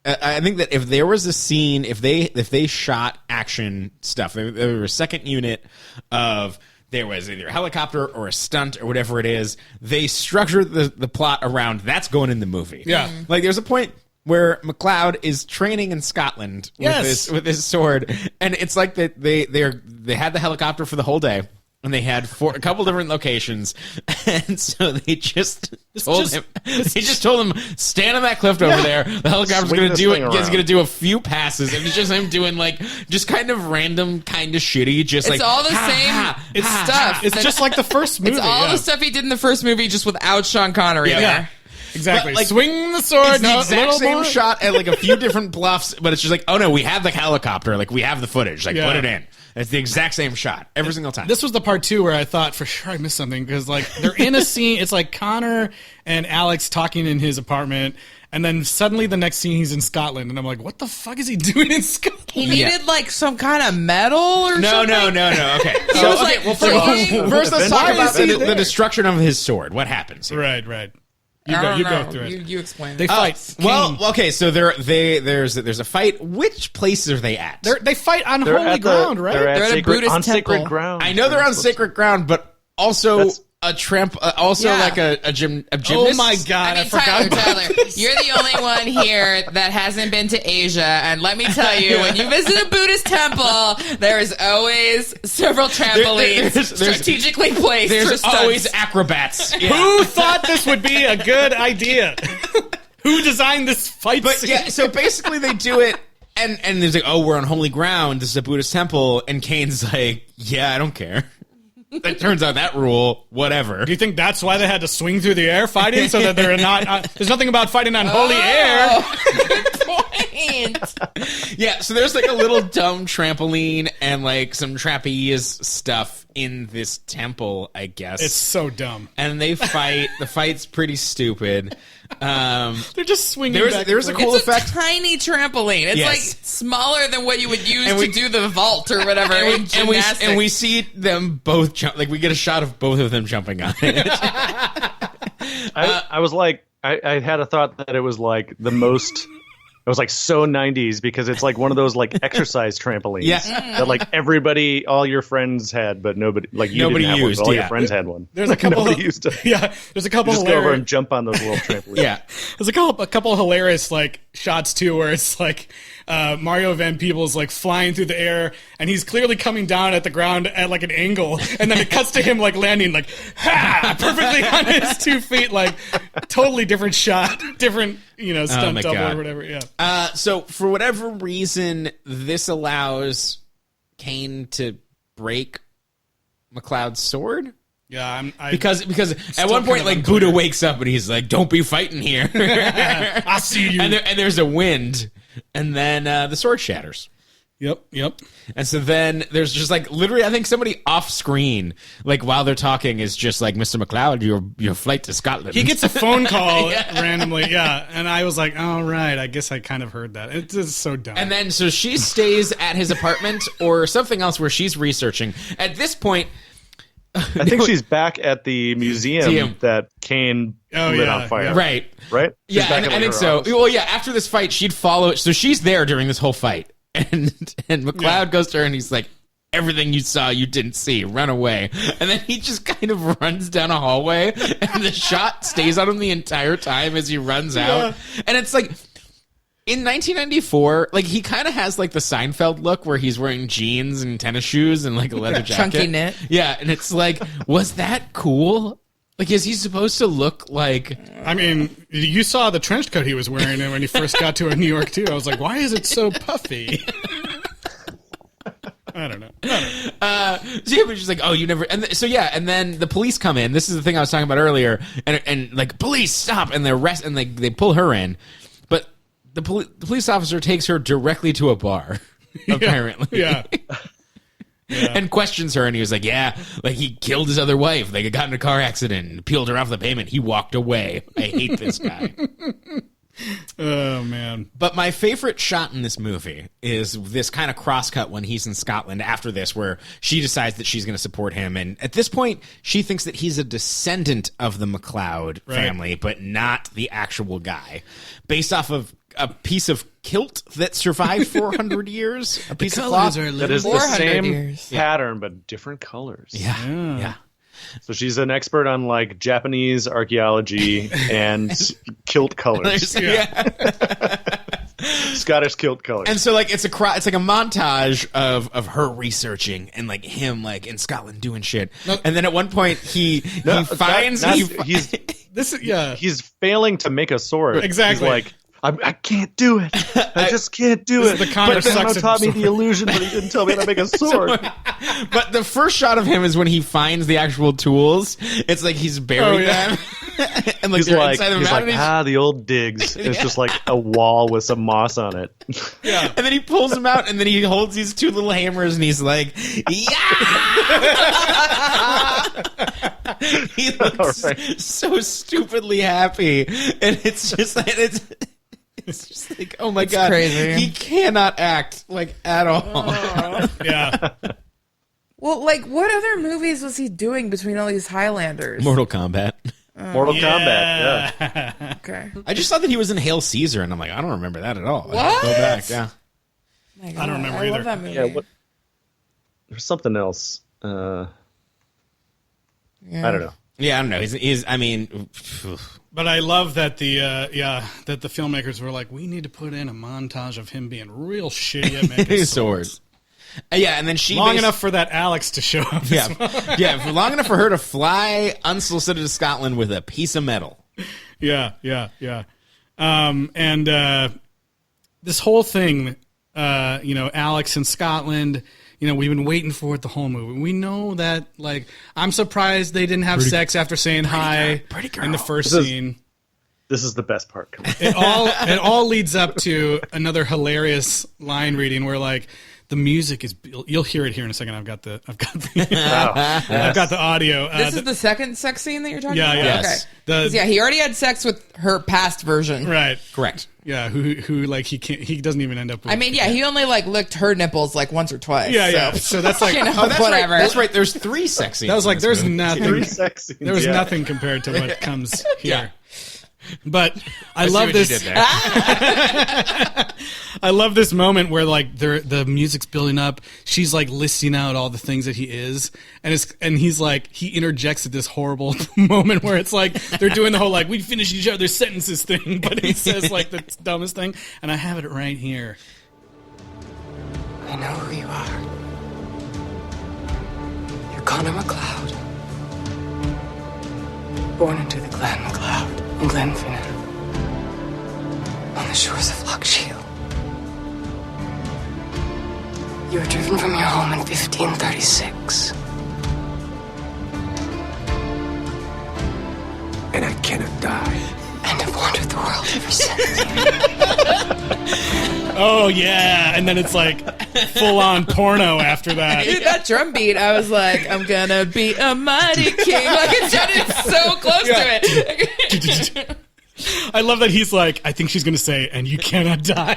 I think that if there was a scene, if they shot action stuff, there was a second unit of there was either a helicopter or a stunt or whatever it is, they structured the plot around that's going in the movie. Yeah. Like there's a point where McLeod is training in Scotland with his sword, and it's like that they had the helicopter for the whole day. And they had a couple different locations, and so they just told him, stand on that cliff over there. The helicopter's going to do it. He's going to do a few passes, and it's just him doing like just kind of random, kind of shitty. Just it's like all the same stuff. It's just like the first movie. It's all the stuff he did in the first movie, just without Sean Connery. Yeah. Exactly. But, like, swing the sword. It's the exact same shot at like a few different bluffs, but it's just like, oh no, we have the helicopter. Like we have the footage. Like put it in. It's the exact same shot every single time. This was the part too where I thought for sure I missed something because like they're in a scene. It's like Connor and Alex talking in his apartment, and then suddenly the next scene he's in Scotland, and I'm like, what the fuck is he doing in Scotland? He needed like some kind of metal or something. No. Okay. He was like, first let's talk about the destruction of his sword. What happens here? Right. You I don't go know. through it. You explain. They fight. Well, okay, so there's a fight. Which places are they at? They fight on holy ground, right? They're at a Buddhist temple. sacred ground. I know they're on sacred ground, but also a like a gymnast. Oh my god, I forgot. Tyler, you're the only one here that hasn't been to Asia, and let me tell you, when you visit a Buddhist temple, there is always several trampolines strategically placed. There's for stunts. always acrobats. Yeah. Who thought this would be a good idea? Who designed this fight scene? Yeah, so basically they do it, and there's like, oh, we're on holy ground. This is a Buddhist temple, and Kane's like, yeah, I don't care. It turns out that rule, whatever. Do you think that's why they had to swing through the air fighting so that they're not? There's nothing about fighting on holy air. Good point. Yeah, so there's like a little dumb trampoline and like some trapeze stuff in this temple, I guess. It's so dumb. And they fight. The fight's pretty stupid. They're just swinging. There's a cool It's effect. a tiny trampoline. It's Yes. like smaller than what you would use And we- to do the vault or whatever in gymnastics. And we see them both jump. Like we get a shot of both of them jumping on it. I was like, I had a thought that it was like the most. It was like so 90s because it's like one of those like exercise trampolines that like everybody, all your friends had, but nobody Nobody didn't have used, one, but all yeah. your friends had one. There's a couple. Nobody used it. Yeah, there's a couple. Just go over and jump on those little trampolines. Yeah. There's a couple hilarious like shots too, where it's like Mario Van Peebles like flying through the air, and he's clearly coming down at the ground at like an angle, and then it cuts to him like landing like perfectly on his 2 feet, like totally different shot, different. stunt my double God. or whatever. Yeah. So for whatever reason, this allows Kane to break McLeod's sword. Yeah, Because at one kind point, of like, unclear. Buddha wakes up and he's like, "Don't be fighting here." I see you. and there's a wind, and then the sword shatters. Yep. And so then there's just like literally, I think somebody off screen, like while they're talking, is just like, "Mr. McLeod, your flight to Scotland." He gets a phone call randomly, and I was like, "Oh right, I guess I kind of heard that." It's just so dumb. And then so she stays at his apartment or something else where she's researching. At this point, I think she's back at the museum that Kane lit on fire. Right? Right? She's Yeah, back and at, I think her so. office. Well, yeah. After this fight, she'd follow. So she's there during this whole fight, and McLeod goes to her and he's like, "Everything you saw, you didn't see. Run away." And then he just kind of runs down a hallway, and the shot stays on him the entire time as he runs out. And it's like, in 1994, like, he kind of has like the Seinfeld look where he's wearing jeans and tennis shoes and like a leather jacket. Chunky knit. Yeah, and it's like, was that cool? Like, is he supposed to look like... I mean, you saw the trench coat he was wearing when he first got to New York too. I was like, why is it so puffy? I don't know. So yeah, but she's like, "Oh, you never." And and then the police come in. This is the thing I was talking about earlier. And like, "Police, stop!" And they pull her in, but the police officer takes her directly to a bar, apparently. Yeah. And questions her, and he was like, "Yeah, like he killed his other wife. They got in a car accident and peeled her off the pavement. He walked away. I hate this guy." Oh man. But my favorite shot in this movie is this kind of crosscut when he's in Scotland after this, where she decides that she's going to support him. And at this point, she thinks that he's a descendant of the McLeod family, but not the actual guy. Based off of a piece of kilt that survived 400 years. A piece of cloth. That is the 400 same years. pattern, but different colors. Yeah. So she's an expert on like Japanese archaeology and kilt colors. Scottish kilt colors. And so like it's like a montage of her researching and like him like in Scotland doing shit. And then at one point he finds he's failing to make a sword. Exactly. He's like, I can't do it. I just can't do it. The Connor But Thanos sucks taught me at the illusion, but he didn't tell me how to make a sword. But the first shot of him is when he finds the actual tools. It's like he's buried them. And like He's they're like, inside the mountain. the old digs. It's just like a wall with some moss on it. And then he pulls them out, and then he holds these two little hammers, and he's like, "Yeah!" He looks so stupidly happy, and it's just like it's just like, oh my god, crazy. He cannot act like at all. Yeah. Well, like, what other movies was he doing between all these Highlanders? Mortal Kombat. Mortal Kombat, yeah. Okay. I just thought that he was in Hail Caesar, and I'm like, I don't remember that at all. What? Go back, yeah. My God, I don't remember I either. love that movie. Yeah, there's something else. I don't know. Yeah, I don't know. He's I mean, But I love that that the filmmakers were like, we need to put in a montage of him being real shitty at making swords. Yeah, and then she Long enough for that Alex to show up. for long enough for her to fly unsolicited to Scotland with a piece of metal. Yeah. And this whole thing, Alex in Scotland, we've been waiting for it the whole movie. We know that, like, I'm surprised they didn't have sex after saying hi in the first scene. This is the best part. Come on. It all leads up to another hilarious line reading where, like, the music is. You'll hear it here in a second. I've got the audio. This is the second sex scene that you're talking Yeah, about? yes. Okay. 'Cause, he already had sex with her past version. Right. Correct. Yeah, who like he can't. He doesn't even end up with. I mean, he only like licked her nipples like once or twice. Yeah. So that's like, whatever. That's right. There's 3 sex scenes. That was like, there's nothing. 3 sex scenes, There was nothing compared to what comes here. But I see love what this. you did there. I love this moment where like the music's building up. She's like listing out all the things that he is, and he's like, he interjects at this horrible moment where it's like they're doing the whole like, we finish each other's sentences thing, but he says like the dumbest thing, and I have it right here. I know who you are. You're Connor McLeod. Born into the Clan McLeod in Glenfinnan. the shores of Loch Shiel. You were driven from your home in 1536. And I cannot die. And have wandered the world ever since. Oh, yeah. And then it's like full-on porno after that. Dude, that drum beat, I was like, I'm gonna be a mighty king. Like, it sounded so close to it. I love that he's like, I think she's going to say, and you cannot die.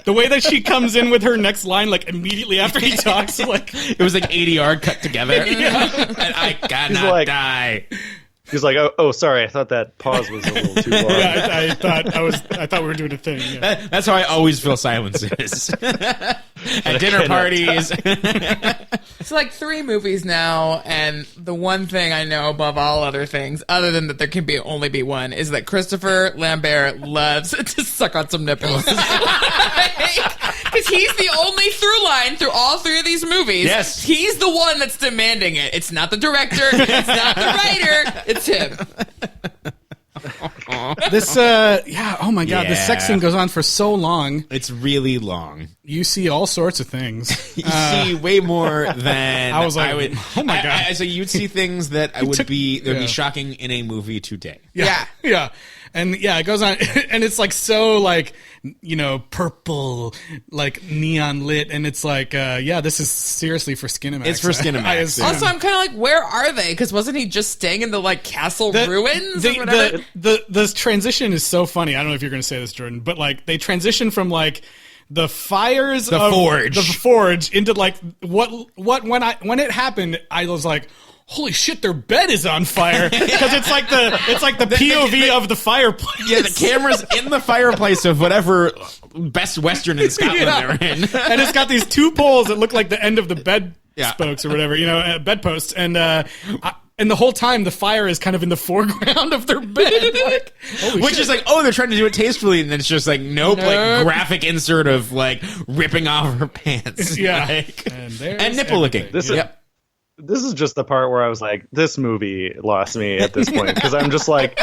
The way that she comes in with her next line, like, immediately after he talks, like... It was like ADR cut together. And I cannot die. He's like, oh, sorry. I thought that pause was a little too long. Yeah, I thought we were doing a thing. Yeah. That's how I always fill silences. At dinner parties. It's like 3 movies now, and the one thing I know above all other things, other than that there can only be one, is that Christopher Lambert loves to suck on some nipples. Because he's the only through line through all 3 of these movies. Yes. He's the one that's demanding it. It's not the director. It's not the writer. It's him. This, oh my God, this sex Yeah. scene goes on for so long. It's really long. You see all sorts of things. You see way more than I was like, would. oh my God. So you'd see things that would be shocking in a movie today. Yeah. And it goes on, and it's like so like, purple, like neon lit, and it's like, this is seriously for Skinemax. It's for Skinemax. I assume. Also, I'm kind of like, where are they? Because wasn't he just staying in the like castle ruins or whatever? The transition is so funny. I don't know if you're going to say this, Jordan, but like they transition from like the fires of the forge into like what when it happened, I was like, holy shit, their bed is on fire, because it's like the POV of the fireplace. Yeah, the camera's in the fireplace of whatever best Western in Scotland they're in. And it's got these 2 poles that look like the end of the bed spokes or whatever, bedposts. And the whole time the fire is kind of in the foreground of their bed. Like, which shit. is like, they're trying to do it tastefully, and then it's just like, nope. Like graphic insert of like ripping off her pants. Yeah. Like, and nipple licking. This is just the part where I was like, this movie lost me at this point, because I'm just like,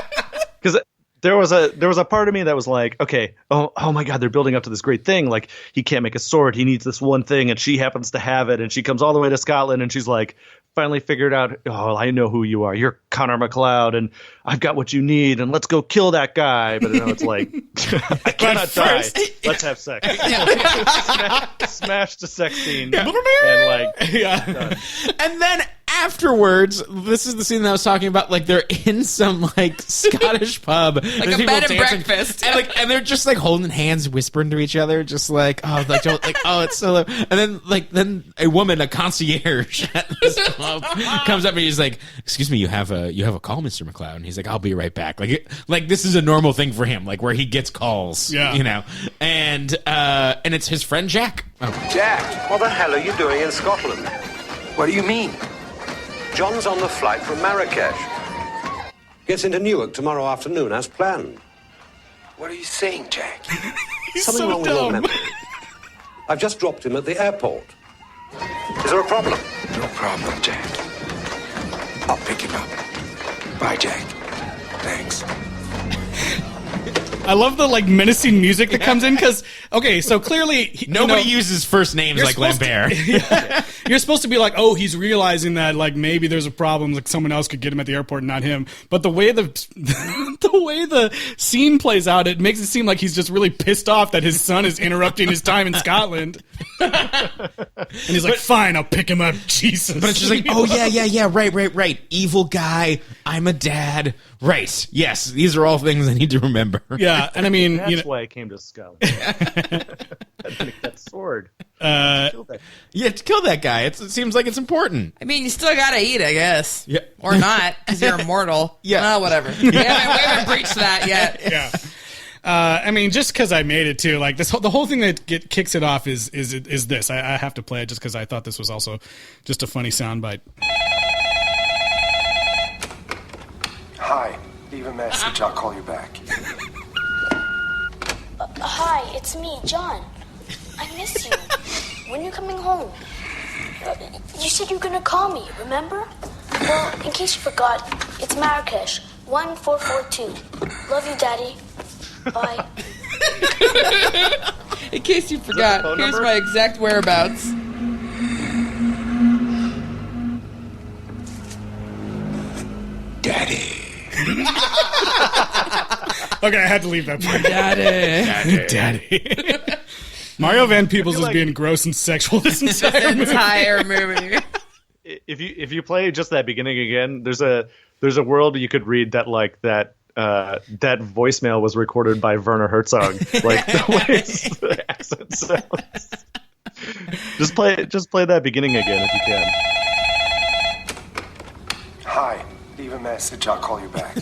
because there was a part of me that was like, okay, oh my God, they're building up to this great thing. Like, he can't make a sword. He needs this one thing, and she happens to have it, and she comes all the way to Scotland, and she's like, finally figured out, oh, I know who you are. You're Connor McLeod, and I've got what you need, and let's go kill that guy. But now it's like, I cannot die. Let's have sex. Smash the sex scene. And done. And then afterwards, this is the scene that I was talking about. Like, they're in some like Scottish pub, like a bed and breakfast, and they're just like holding hands, whispering to each other, just like, it's so. And then a woman, a concierge at this club, comes up and he's like, "Excuse me, you have a call, Mr. McLeod." And he's like, "I'll be right back." Like this is a normal thing for him, like where he gets calls, and it's his friend Jack. Oh. Jack, what the hell are you doing in Scotland? What do you mean? John's on the flight from Marrakesh. Gets into Newark tomorrow afternoon as planned. What are you saying, Jack? He's Something so wrong with your dumb. memory. I've just dropped him at the airport. Is there a problem? No problem, Jack. I'll pick him up. Bye, Jack. Thanks. I love the like menacing music that comes in, because so clearly Nobody uses first names like Lambert. You're supposed to be like, oh, he's realizing that like maybe there's a problem, like someone else could get him at the airport, not him. But the way the way the scene plays out, it makes it seem like he's just really pissed off that his son is interrupting his time in Scotland. And he's like, fine, I'll pick him up. Jesus. But it's just like, oh yeah, right. Evil guy. I'm a dad. Right. Yes, these are all things I need to remember. Yeah, and I mean, that's why I came to Scotland. That sword. To kill that guy. It seems like it's important. I mean, you still gotta eat, I guess. Yeah. Or not, because you're immortal. Yeah. Well, whatever. We haven't breached that yet. Yeah. I mean, just because I made it too, like the whole thing that kicks it off is this. I have to play it just because I thought this was also just a funny soundbite. Hi, leave a message. I'll call you back. Hi, it's me, John. I miss you. When are you coming home? You said you were gonna call me, remember? Well, in case you forgot, it's Marrakesh, 1442. Love you, Daddy. Bye. In case you forgot, here's number? my exact whereabouts. Daddy. Okay, I had to leave that part. Daddy. Mario Van Peebles is being gross and sexual this entire movie. If you play just that beginning again, there's a world you could read that like that voicemail was recorded by Werner Herzog, like the way the accent sounds. Just play that beginning again if you can. Hi. Leave a message. I'll call you back.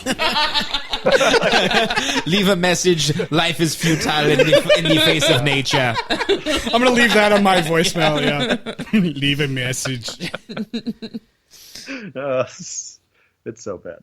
Leave a message. Life is futile in the face of nature. I'm going to leave that on my voicemail, yeah. Leave a message. It's so bad.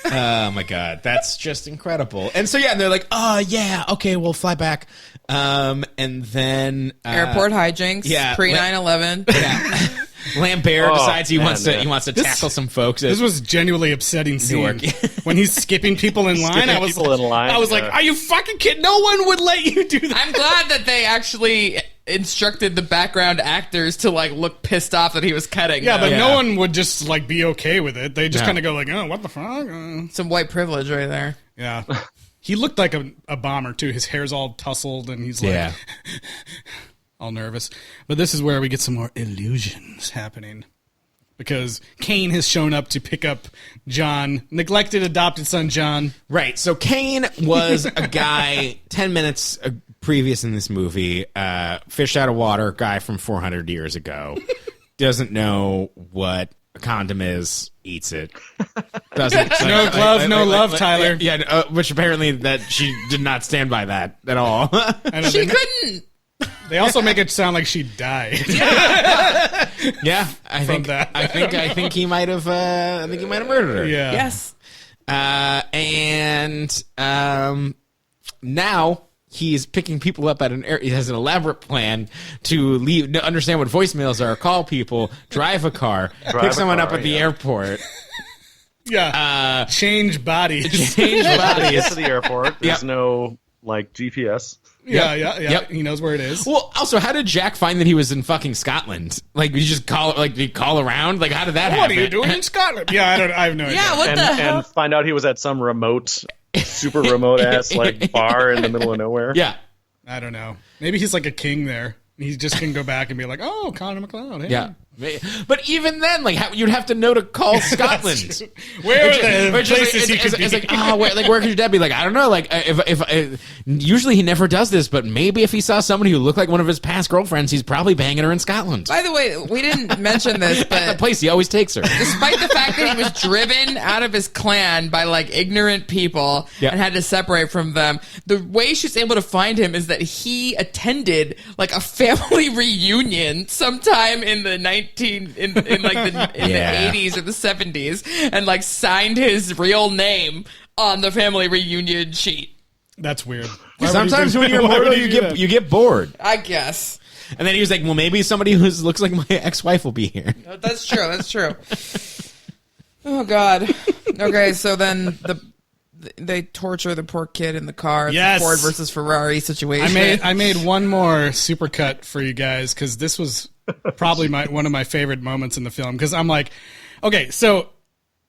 Oh my god, that's just incredible. And so and they're like, oh yeah, okay, we'll fly back. And then Airport hijinks, pre 9/11. Yeah. Lambert decides he wants to tackle some folks. This was genuinely upsetting scene. When he's skipping people in line. I was like, are you fucking kidding? No one would let you do that. I'm glad that they actually instructed the background actors to like look pissed off that he was cutting. Yeah, but no one would just like be okay with it. They just kind of go like, oh, what the fuck? Some white privilege right there. Yeah. He looked like a bomber too. His hair's all tousled and he's like all nervous. But this is where we get some more illusions happening. Because Kane has shown up to pick up John, neglected adopted son John. Right. So Kane was a guy 10 minutes previous in this movie, fish out of water guy from 400 years ago. Doesn't know what a condom is, eats it. Doesn't no glove, no love, Tyler. Yeah, which apparently that she did not stand by that at all. She couldn't. They also make it sound like she died. Yeah, I think he might have. I think he might have murdered her. Yeah. Yes. And now he's picking people up at he has an elaborate plan to understand what voicemails are, call people, drive a car, pick someone up at the airport. Yeah. Change bodies. Change bodies. Get to the airport. There's no like GPS. Yeah. Yep. He knows where it is. Well, also, how did Jack find that he was in fucking Scotland? Like, you just call around? Like, how did that happen? What are you doing in Scotland? Yeah, I have no idea. Yeah, what the hell? And find out he was at some super remote ass like bar in the middle of nowhere. Yeah. I don't know. Maybe he's like a king there. He just can go back and be like, oh, Connor McLeod. Hey. Yeah. But even then, like, you'd have to know to call Scotland. Where are the places he could be? It's like, where could your dad be? Like, I don't know. Like, if usually he never does this, but maybe if he saw somebody who looked like one of his past girlfriends, he's probably banging her in Scotland. By the way, we didn't mention this, but the place he always takes her. Despite the fact that he was driven out of his clan by like ignorant people and had to separate from them, the way she's able to find him is that he attended like a family reunion sometime in the 80s or the 70s and like signed his real name on the family reunion sheet. That's weird. Sometimes when you're mortal, you get bored. I guess. And then he was like, well, maybe somebody who looks like my ex-wife will be here. That's true. Oh, God. Okay, so then they torture the poor kid in the car. It's a Ford versus Ferrari situation. I made one more supercut for you guys because this was probably one of my favorite moments in the film. Because I'm like, okay, so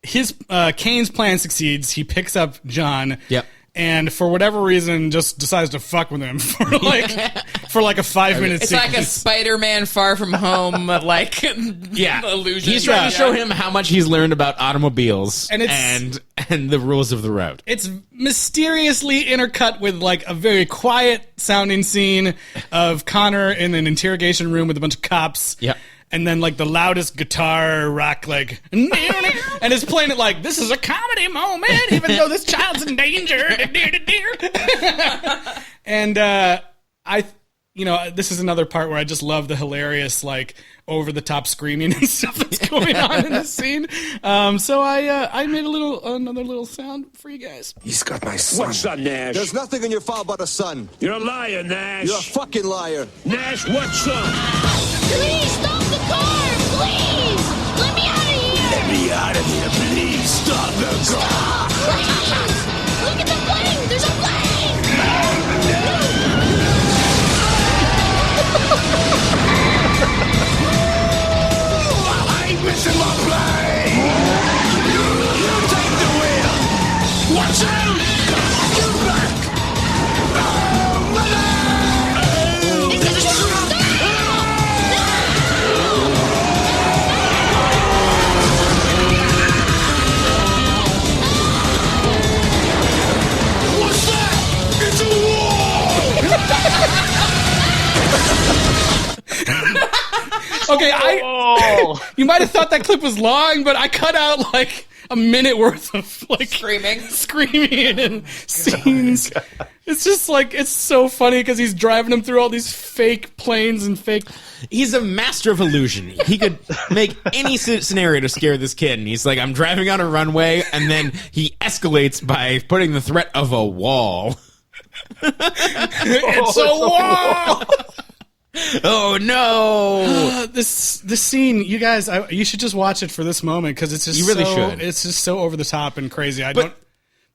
his Kane's plan succeeds. He picks up John. Yep. And for whatever reason, just decides to fuck with him for like a 5-minute It's sequence. like a Spider-Man Far From Home illusion. He's trying to show him how much he's learned about automobiles and the rules of the road. It's mysteriously intercut with like a very quiet sounding scene of Connor in an interrogation room with a bunch of cops. Yep. And then like the loudest guitar rock like and it's playing it like this is a comedy moment even though this child's in danger. And this is another part where I just love the hilarious like over the top screaming and stuff that's going on in this scene. So I made another little sound for you guys. He's got my son. What son, Nash? There's nothing in your file about a son. You're a liar, Nash. You're a fucking liar. Nash, what son? Please stop the car! Please! Let me out of here! Let me out of here, please. Stop the car. Please! Look at the plane! There's a plane! Okay, you might have thought that clip was long, but I cut out like a minute worth of like screaming and scenes. It's just like, it's so funny because he's driving him through all these fake planes and fake. He's a master of illusion. He could make any scenario to scare this kid. And he's like, I'm driving on a runway, and then he escalates by putting the threat of a wall. It's a wall. Oh no! This scene, you guys, you should just watch it for this moment because it's just you really should. It's just so over the top and crazy.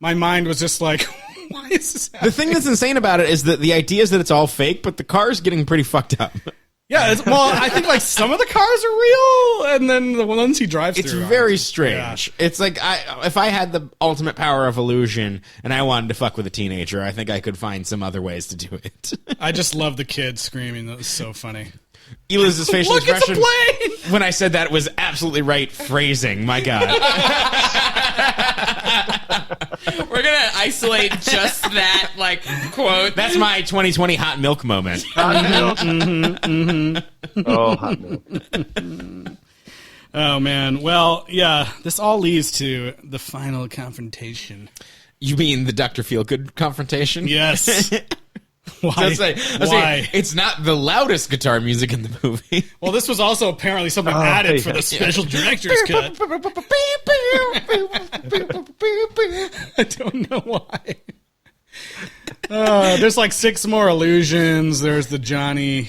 My mind was just like, why is this happening? The thing that's insane about it is that the idea is that it's all fake, but the car's getting pretty fucked up. Yeah, I think like some of the cars are real, and then the ones he drives it's through. It's very strange. Yeah. It's like if I had the ultimate power of illusion and I wanted to fuck with a teenager, I think I could find some other ways to do it. I just love the kid screaming. That was so funny. Eliz's facial Look, expression it's a plane! when I said that was absolutely right phrasing. My God. We're going to isolate just that, like, quote. That's my 2020 hot milk moment. Hot milk. Oh, hot milk. Oh, man. Well, yeah, this all leads to the final confrontation. You mean the Dr. Feelgood confrontation? Yes. Why? Why? It's not the loudest guitar music in the movie. Well, this was also apparently something added for the special director's cut. I don't know why. There's like 6 more illusions. There's the Johnny.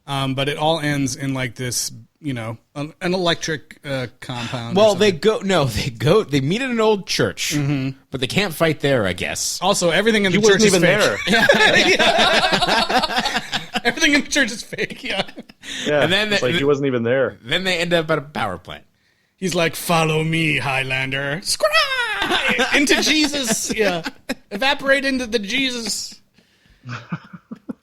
But it all ends in like this, an electric compound. Well, they meet at an old church, but they can't fight there, I guess. Also, everything in the church is fake. Everything in the church is fake, yeah. And then he wasn't even there. Then they end up at a power plant. He's like, follow me, Highlander. Scry! Into Jesus. Yeah. Evaporate into the Jesus.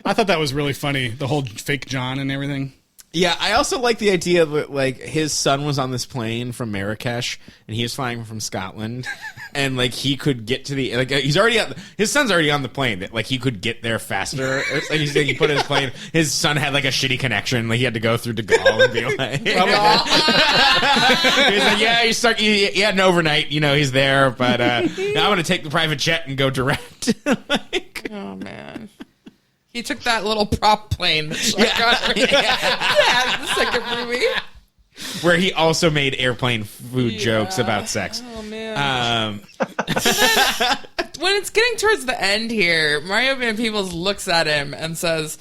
I thought that was really funny, the whole fake John and everything. Yeah, I also like the idea that like his son was on this plane from Marrakesh and he was flying from Scotland, and like he could get to the his son's already on the plane. That like he could get there faster. It's like he put his plane. His son had like a shitty connection. Like he had to go through De Gaulle and be like, he's like, he had an overnight. He's there, but now I'm going to take the private jet and go direct. Oh man. He took that little prop plane that the second movie. Where he also made airplane food jokes about sex. Oh, man. When it's getting towards the end here, Mario Van Peebles looks at him and says,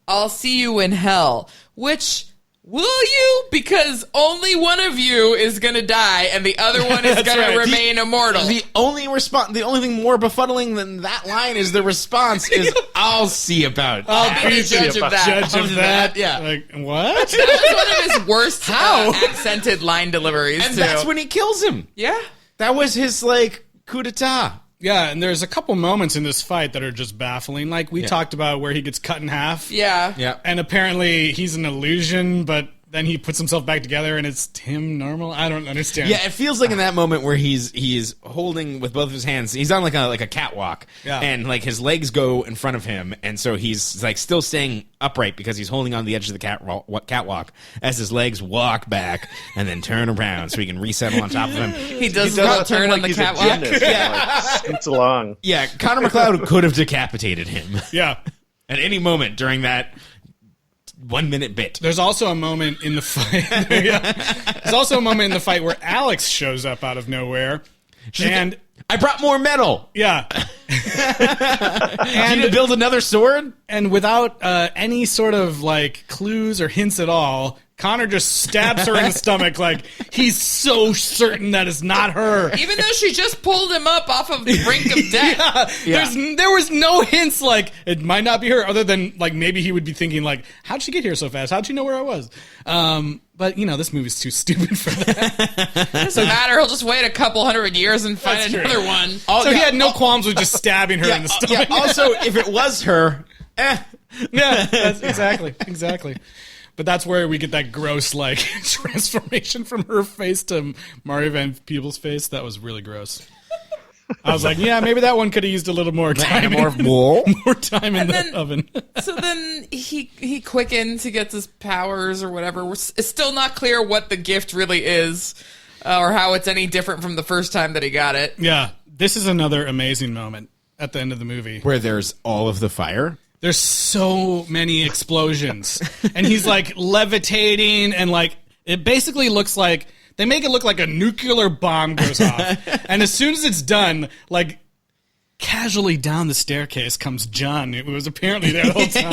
I'll see you in hell. Which, will you? Because only one of you is going to die and the other one is going to remain immortal. The only thing more befuddling than that line is the response is, I'll see about I'll be the judge of that. Judge of that. Yeah. Like, what? That was one of his worst accented line deliveries, and too. that's when he kills him. Yeah. That was his, like, coup d'etat. Yeah, and there's a couple moments in this fight that are just baffling. Like we talked about where he gets cut in half. Yeah. And apparently he's an illusion, but then he puts himself back together and it's him normal. I don't understand. Yeah, it feels like in that moment where he's holding with both of his hands. He's on like a catwalk, and like his legs go in front of him, and so he's like still staying upright because he's holding on the edge of the catwalk as his legs walk back and then turn around so he can resettle on top of him. He does not turn on the catwalk. Scoots along. Yeah, Connor McLeod could have decapitated him. Yeah, at any moment during that 1 minute bit. There's also a moment in the fight. There's also a moment in the fight where Alex shows up out of nowhere. And I brought more metal. Yeah. And to build another sword? And without any sort of like clues or hints at all, Connor just stabs her in the stomach like he's so certain that it's not her. Even though she just pulled him up off of the brink of death. There was no hints like it might not be her, other than like maybe he would be thinking like, how'd she get here so fast? How'd she know where I was? But this movie's too stupid for that. Doesn't matter. He'll just wait a couple 100 years and find another one. So he had no qualms with just stabbing her in the stomach. Yeah. Also, if it was her, Yeah, that's exactly. But that's where we get that gross, like, transformation from her face to Mario Van Peebles' face. That was really gross. I was like, yeah, maybe that one could have used a little more time. More Time in the oven. So then he quickens, he gets his powers or whatever. It's still not clear what the gift really is or how it's any different from the first time that he got it. Yeah, this is another amazing moment at the end of the movie. Where there's all of the fire. There's so many explosions. And he's like levitating and like, it basically looks like, they make it look like a nuclear bomb goes off. And as soon as it's done, like, casually down the staircase comes John, who was apparently there the whole time.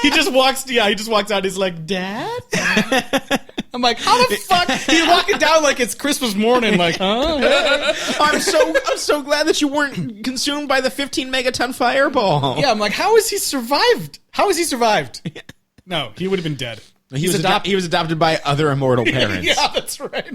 He just walks out. He's like, Dad? I'm like, how the fuck? He's walking down like it's Christmas morning. Like, huh? Hey. I'm so glad that you weren't consumed by the 15 megaton fireball. Yeah, I'm like, how has he survived? No, he would have been dead. He was adopted by other immortal parents. Yeah, that's right.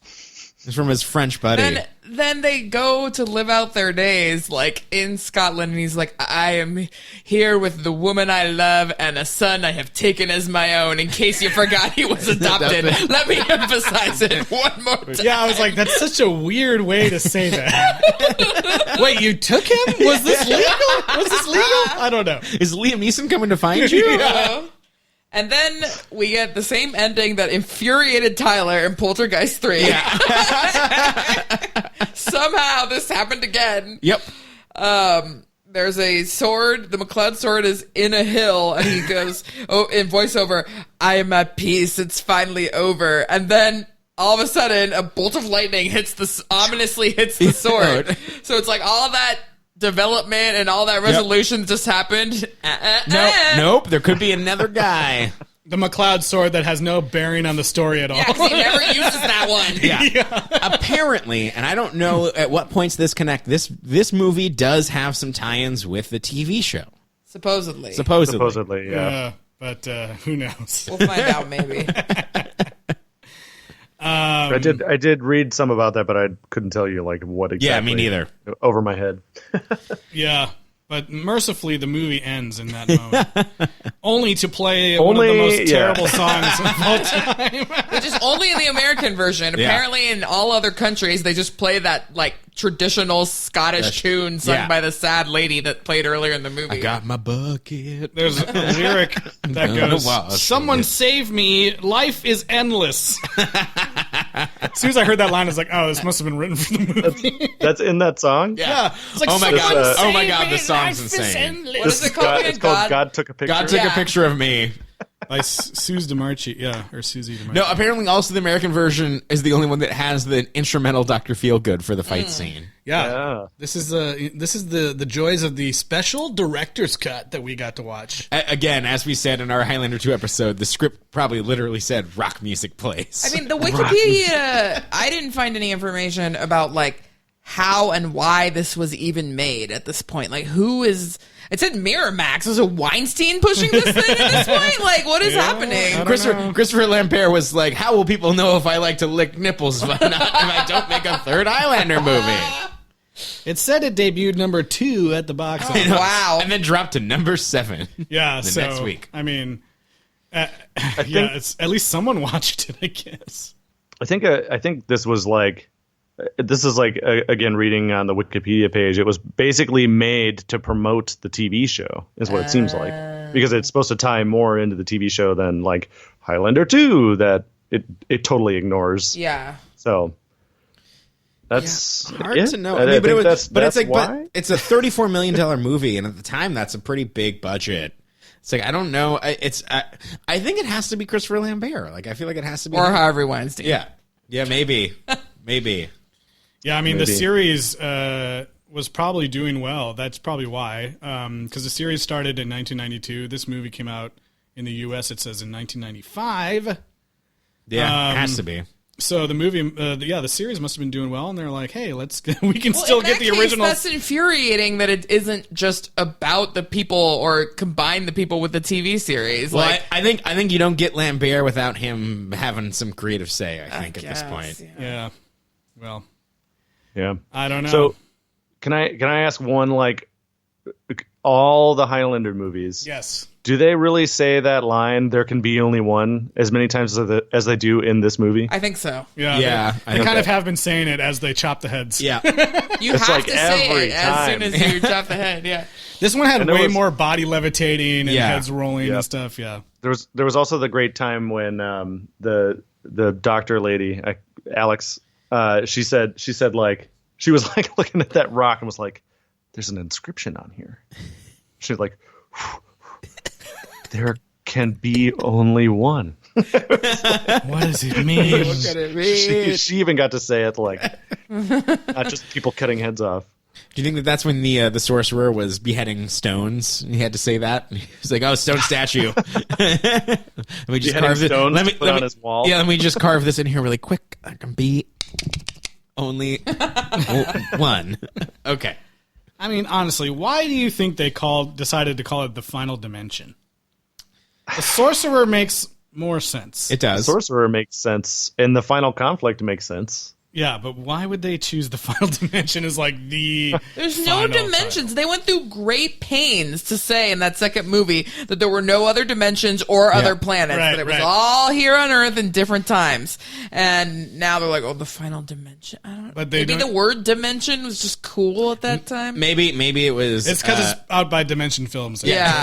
It's from his French buddy. Then they go to live out their days, like, in Scotland, and he's like, I am here with the woman I love and a son I have taken as my own, in case you forgot he was adopted. Let me emphasize it one more time. Yeah, I was like, that's such a weird way to say that. Wait, you took him? Was this legal? I don't know. Is Liam Neeson coming to find you? Yeah. And then we get the same ending that infuriated Tyler in Poltergeist 3. Yeah. Somehow this happened again. Yep. There's a sword. The McLeod sword is in a hill, and he goes, in voiceover, I am at peace. It's finally over. And then all of a sudden, a bolt of lightning ominously hits the sword. So it's like all that development and all that resolution just happened. Nope. There could be another guy. The McLeod sword that has no bearing on the story at all. Yeah, because he never uses that one. Yeah. Apparently, and I don't know at what points this connect. This movie does have some tie-ins with the TV show. Supposedly, yeah. But who knows? We'll find out maybe. I did read some about that, but I couldn't tell you like what exactly. Yeah, me neither. Over my head. Yeah, but mercifully the movie ends in that moment, only to play one of the most terrible songs of all time, which is only in the American version. Apparently, in all other countries, they just play that like traditional Scottish tune sung by the sad lady that played earlier in the movie. I got my bucket. There's a lyric that goes, "Someone save me! Life is endless." As soon as I heard that line, I was like, "Oh, this must have been written for the movie." That's in that song. Yeah. It's like, oh my god, this song's insane. What is it called? It's called God Took a Picture. God Took a Picture of Me. By Suze DeMarchi, or Susie DeMarchi. No, apparently also the American version is the only one that has the instrumental Dr. Feelgood for the fight scene. Yeah. This is the joys of the special director's cut that we got to watch. Again, as we said in our Highlander 2 episode, the script probably literally said rock music plays. I mean, the Wikipedia, I didn't find any information about like how and why this was even made at this point. Like, who is... It said Miramax. Was it Weinstein pushing this thing at this point? Like, what is happening? Christopher Lambert was like, how will people know if I like to lick nipples if I don't make a third Highlander movie? It said it debuted number 2 at the box office. Wow. And then dropped to number 7 next week. I mean, it's, at least someone watched it, I guess. I think this was like... This is like, again, reading on the Wikipedia page, it was basically made to promote the TV show, is what it seems like. Because it's supposed to tie more into the TV show than, like, Highlander 2, that it totally ignores. Yeah. So, that's hard to know. But it's a $34 million movie, and at the time, that's a pretty big budget. It's like, I don't know. I think it has to be Christopher Lambert. Like, I feel like it has to be. Or Harvey Weinstein. Yeah. Yeah, maybe. Maybe. Yeah, I mean, the series was probably doing well. That's probably why. Because the series started in 1992. This movie came out in the U.S., it says, in 1995. Yeah, it has to be. So the movie, the series must have been doing well, and they're like, "Hey, we can still get the original." That's infuriating that it isn't just about the people or combine the people with the TV series. Well, I think you don't get Lambert without him having some creative say. I think at this point, yeah. Well, yeah, I don't know. So, can I ask one, like, all the Highlander movies? Yes. Do they really say that line, there can be only one, as many times as they do in this movie? I think so. Yeah. They kind of have been saying it as they chop the heads. Yeah. You It's have like to say every it as soon time. as you chop the head. Yeah. This one had And there way was- more body levitating and heads rolling Yeah. and stuff. Yeah. There was also the great time when the doctor lady, Alex, she said like, she was like looking at that rock and was like, there's an inscription on here. She was like, there can be only one. What does it mean? What could it mean? She even got to say it, like, not just people cutting heads off. Do you think that that's when the sorcerer was beheading stones? And he had to say that. He's like, "Oh, stone statue." Let me just Beheading carve it. stones Let me to put on his wall? Yeah, let me just carve this in here really quick. I can be only one. Okay. I mean, honestly, why do you think they decided to call it the final dimension? The sorcerer makes more sense. It does. The sorcerer makes sense, and the final conflict makes sense. Yeah, but why would they choose the final dimension as like the There's no dimensions. They went through great pains to say in that second movie that there were no other dimensions or other planets, Right, that it was right. all here on Earth in different times. And now they're like, oh, the final dimension. I don't know. But they Maybe don't- the word dimension was just cool at that time. Maybe it was. It's because it's out by Dimension Films. Yeah.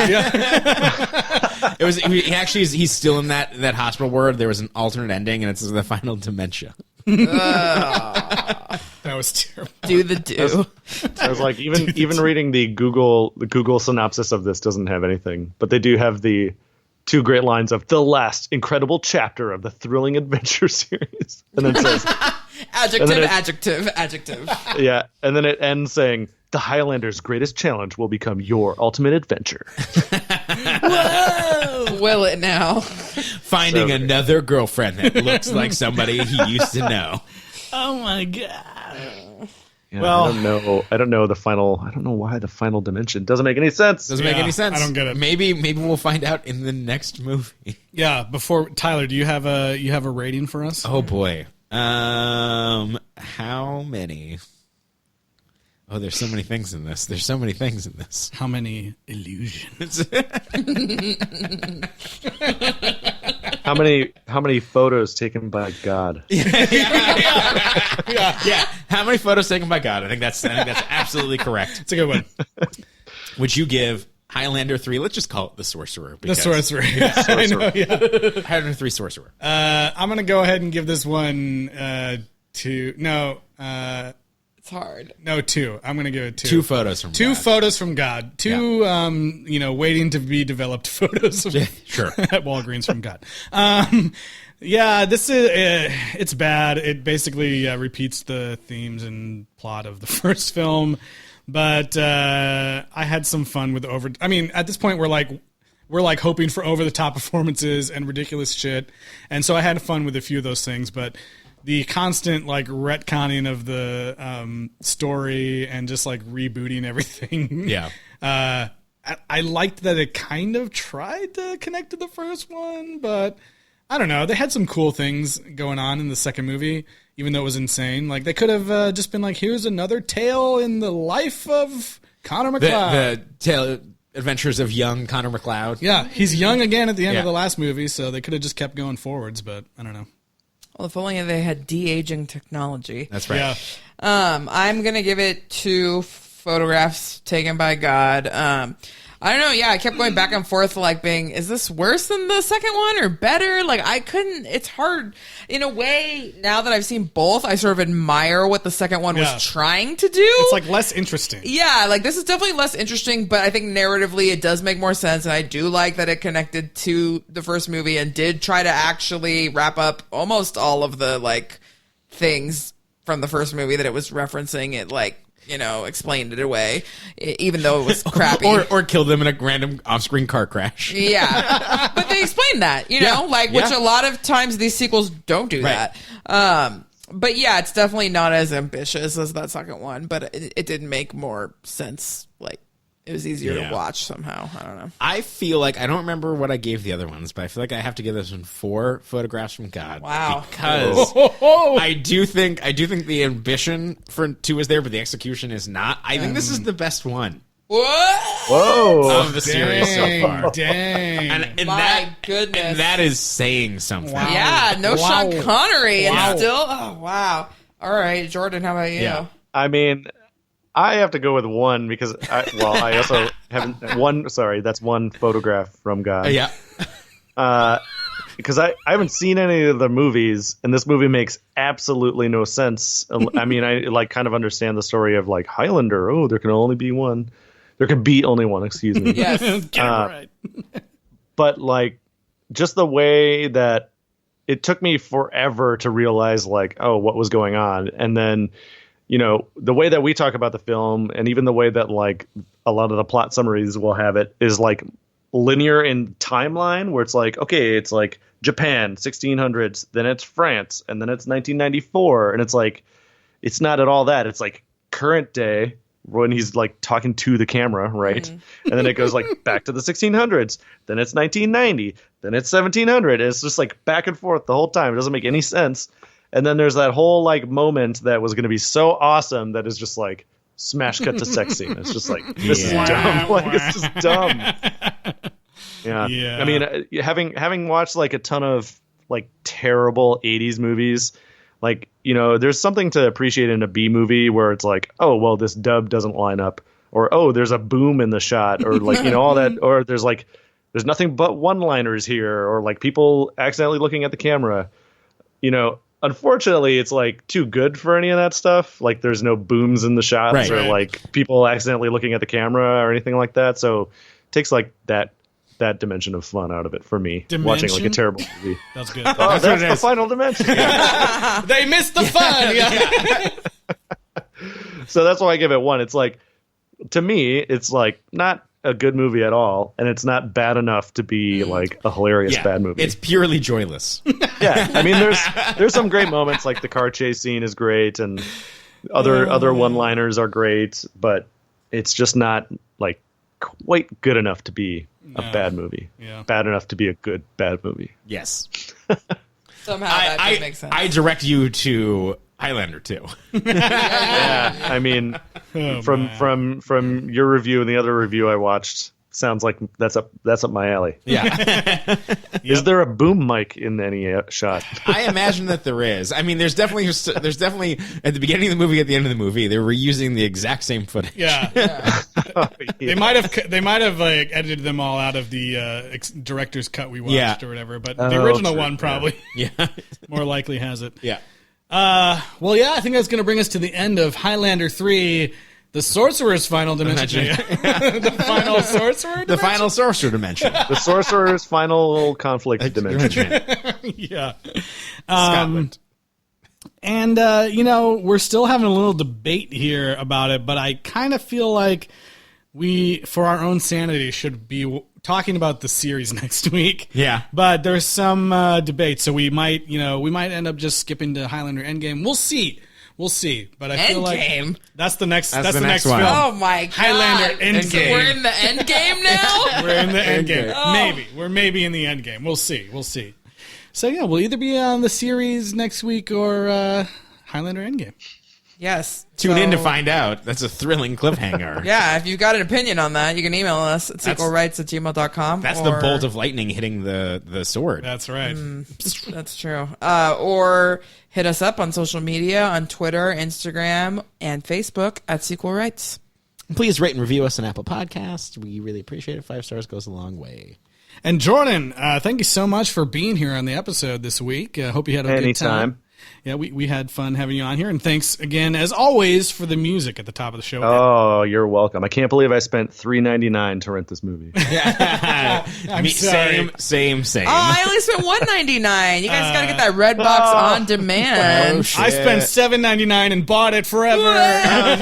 It was. He's still in that hospital ward. There was an alternate ending, and it's the final dementia. That was terrible. Do the do. I was like, even reading the Google synopsis of this doesn't have anything, but they do have the two great lines of the last incredible chapter of the thrilling adventure series, and then it says, Adjective. yeah, and then it ends saying, the Highlander's greatest challenge will become your ultimate adventure. Whoa! Will it now? Finding another girlfriend that looks like somebody he used to know. Oh my god. Yeah, Well- I don't know why the final dimension doesn't make any sense. Doesn't make Yeah, any sense. I don't get it. Maybe we'll find out in the next movie. Yeah, before Tyler, do you have a rating for us? Oh boy. How many? Oh, there's so many things in this. How many illusions? How many photos taken by God? Yeah. How many photos taken by God? I think that's absolutely correct. It's a good one. Would you give Highlander 3? Let's just call it the Sorcerer. The Sorcerer. Yeah, I know, yeah. Highlander 3 Sorcerer. I'm gonna go ahead and give this one two. No, It's hard. no, two. I'm gonna give it two. Two photos from Two God. photos from God. Two, waiting to be developed photos of, Sure. at Walgreens from God. Yeah, this is it's bad. It basically repeats the themes and plot of the first film, but I had some fun with at this point we're like hoping for over the top performances and ridiculous shit, and so I had fun with a few of those things, but the constant like retconning of the story and just like rebooting everything. Yeah. I liked that it kind of tried to connect to the first one, but I don't know. They had some cool things going on in the second movie, even though it was insane. Like they could have just been like, here's another tale in the life of Connor McLeod. The tale adventures of young Connor McLeod. Yeah, he's young again at the end Yeah. of the last movie, so they could have just kept going forwards, but I don't know. Well, if only they had de-aging technology. That's right. Yeah. I'm gonna give it 2 photographs taken by God. I don't know. Yeah, I kept going back and forth, like being, is this worse than the second one or better? Like I couldn't. It's hard in a way. Now that I've seen both, I sort of admire what the second one Yeah. was trying to do. It's like less interesting. Yeah, like this is definitely less interesting, but I think narratively it does make more sense, and I do like that it connected to the first movie and did try to actually wrap up almost all of the like things from the first movie that it was referencing. It like, explained it away, even though it was crappy. Or kill them in a random off-screen car crash. Yeah, but they explained that, which a lot of times these sequels don't do Right. that. But yeah, it's definitely not as ambitious as that second one, but it did make more sense. Like it was easier Yeah. to watch somehow. I don't know. I feel like I don't remember what I gave the other ones, but I feel like I have to give this one 4 photographs from God. Wow. Because I do think the ambition for 2 is there, but the execution is not. I think this is the best one. Whoa! Of the series so far. Dang. And My goodness. And that is saying something. Wow. Yeah, no Wow. Sean Connery, and Wow. still, oh wow. All right, Jordan, how about you? Yeah. I mean, I have to go with one because I also haven't one. Sorry, that's one photograph from God. Yeah. Because I haven't seen any of the movies, and this movie makes absolutely no sense. I mean, I like kind of understand the story of like Highlander. Oh, there can only be one. There can be only one. Excuse me. Yes. Get it right. But like, just the way that it took me forever to realize like, oh, what was going on, and then, you know, the way that we talk about the film, and even the way that like a lot of the plot summaries will have it, is like linear in timeline, where it's like, okay, it's like Japan 1600s, then it's France, and then it's 1994, and it's like, it's not at all that. It's like current day when he's like talking to the camera, right? And then it goes like back to the 1600s, then it's 1990, then it's 1700. It's just like back and forth the whole time. It doesn't make any sense. And then there's that whole like moment that was going to be so awesome that is just like smash cut to sex scene. It's just like, this is dumb. Like, it's just dumb. Yeah. I mean, having watched like a ton of like terrible 80s movies, like, you know, there's something to appreciate in a B movie where it's like, oh, well, this dub doesn't line up, or, oh, there's a boom in the shot, or like, you know, all that, or there's nothing but one-liners here, or like people accidentally looking at the camera. You know, unfortunately, it's like too good for any of that stuff. Like there's no booms in the shots, Right. or like people accidentally looking at the camera or anything like that. So it takes like that dimension of fun out of it for me. Watching like a terrible movie. That's good. Oh, that's the final dimension. They missed the fun. Yeah. So that's why I give it one. It's like, to me, it's like not a good movie at all, and it's not bad enough to be like a hilarious bad movie. It's purely joyless. Yeah, I mean, there's some great moments, like the car chase scene is great, and other one-liners are great, but it's just not like quite good enough to be a bad movie. Yeah. Bad enough to be a good bad movie. Yes. Somehow that does make sense. I direct you to Highlander 2. Yeah, I mean, from your review and the other review I watched, sounds like that's up my alley. Yeah. Is there a boom mic in any shot? I imagine that there is. I mean, there's definitely at the beginning of the movie, at the end of the movie, they were using the exact same footage. Yeah. They might have like edited them all out of the director's cut we watched or whatever, but the original one probably more likely has it. Yeah. Well, yeah, I think that's going to bring us to the end of Highlander 3, the Sorcerer's Final Dimension. The Final Sorcerer Dimension? The Final Sorcerer Dimension. The Sorcerer's Final Conflict Dimension. Yeah. Scotland. And, you know, we're still having a little debate here about it, but I kind of feel like we, for our own sanity, should be talking about the series next week. Yeah. But there's some debate, so we might end up just skipping to Highlander Endgame. We'll see. But I feel like that's the next the next film. one. Oh my god. Highlander Endgame. We're in the Endgame now? We're in the Endgame. Oh. Maybe. We're maybe in the Endgame. We'll see. So yeah, we'll either be on the series next week or Highlander Endgame. Yes. Tune in to find out. That's a thrilling cliffhanger. Yeah, if you've got an opinion on that, you can email us at sequelrights@gmail.com. That's the bolt of lightning hitting the sword. That's right. That's true. Or hit us up on social media, on Twitter, Instagram, and Facebook at Sequel Rights. Please rate and review us on Apple Podcasts. We really appreciate it. 5 stars goes a long way. And Jordan, thank you so much for being here on the episode this week. I hope you had a good time. Yeah, we had fun having you on here, and thanks again, as always, for the music at the top of the show. Oh, you're welcome. I can't believe I spent $3.99 to rent this movie. I'm sorry. Same. Oh, I only spent $1.99. You guys got to get that Redbox on demand. shit. I spent $7.99 and bought it forever. Oh,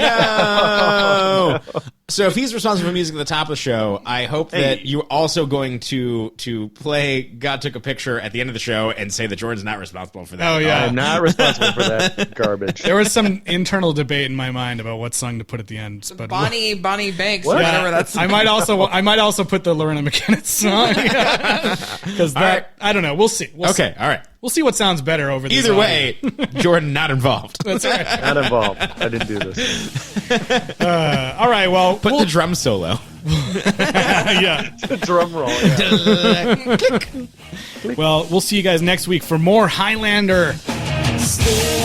no. So if he's responsible for music at the top of the show, I hope that you're also going to play God Took a Picture at the end of the show and say that Jordan's not responsible for that. Oh, yeah. I'm not responsible for that garbage. There was some internal debate in my mind about what song to put at the end. But Bonnie Banks, What? whatever that's. I might also put the Lorena McKenna song because that, right. I don't know. We'll see. Okay, all right. We'll see what sounds better over this. Either way, Jordan not involved. That's right. Not involved. I didn't do this. All right, well, Put the drum solo. yeah. Drum roll. Yeah. Well, we'll see you guys next week for more Highlander. Stay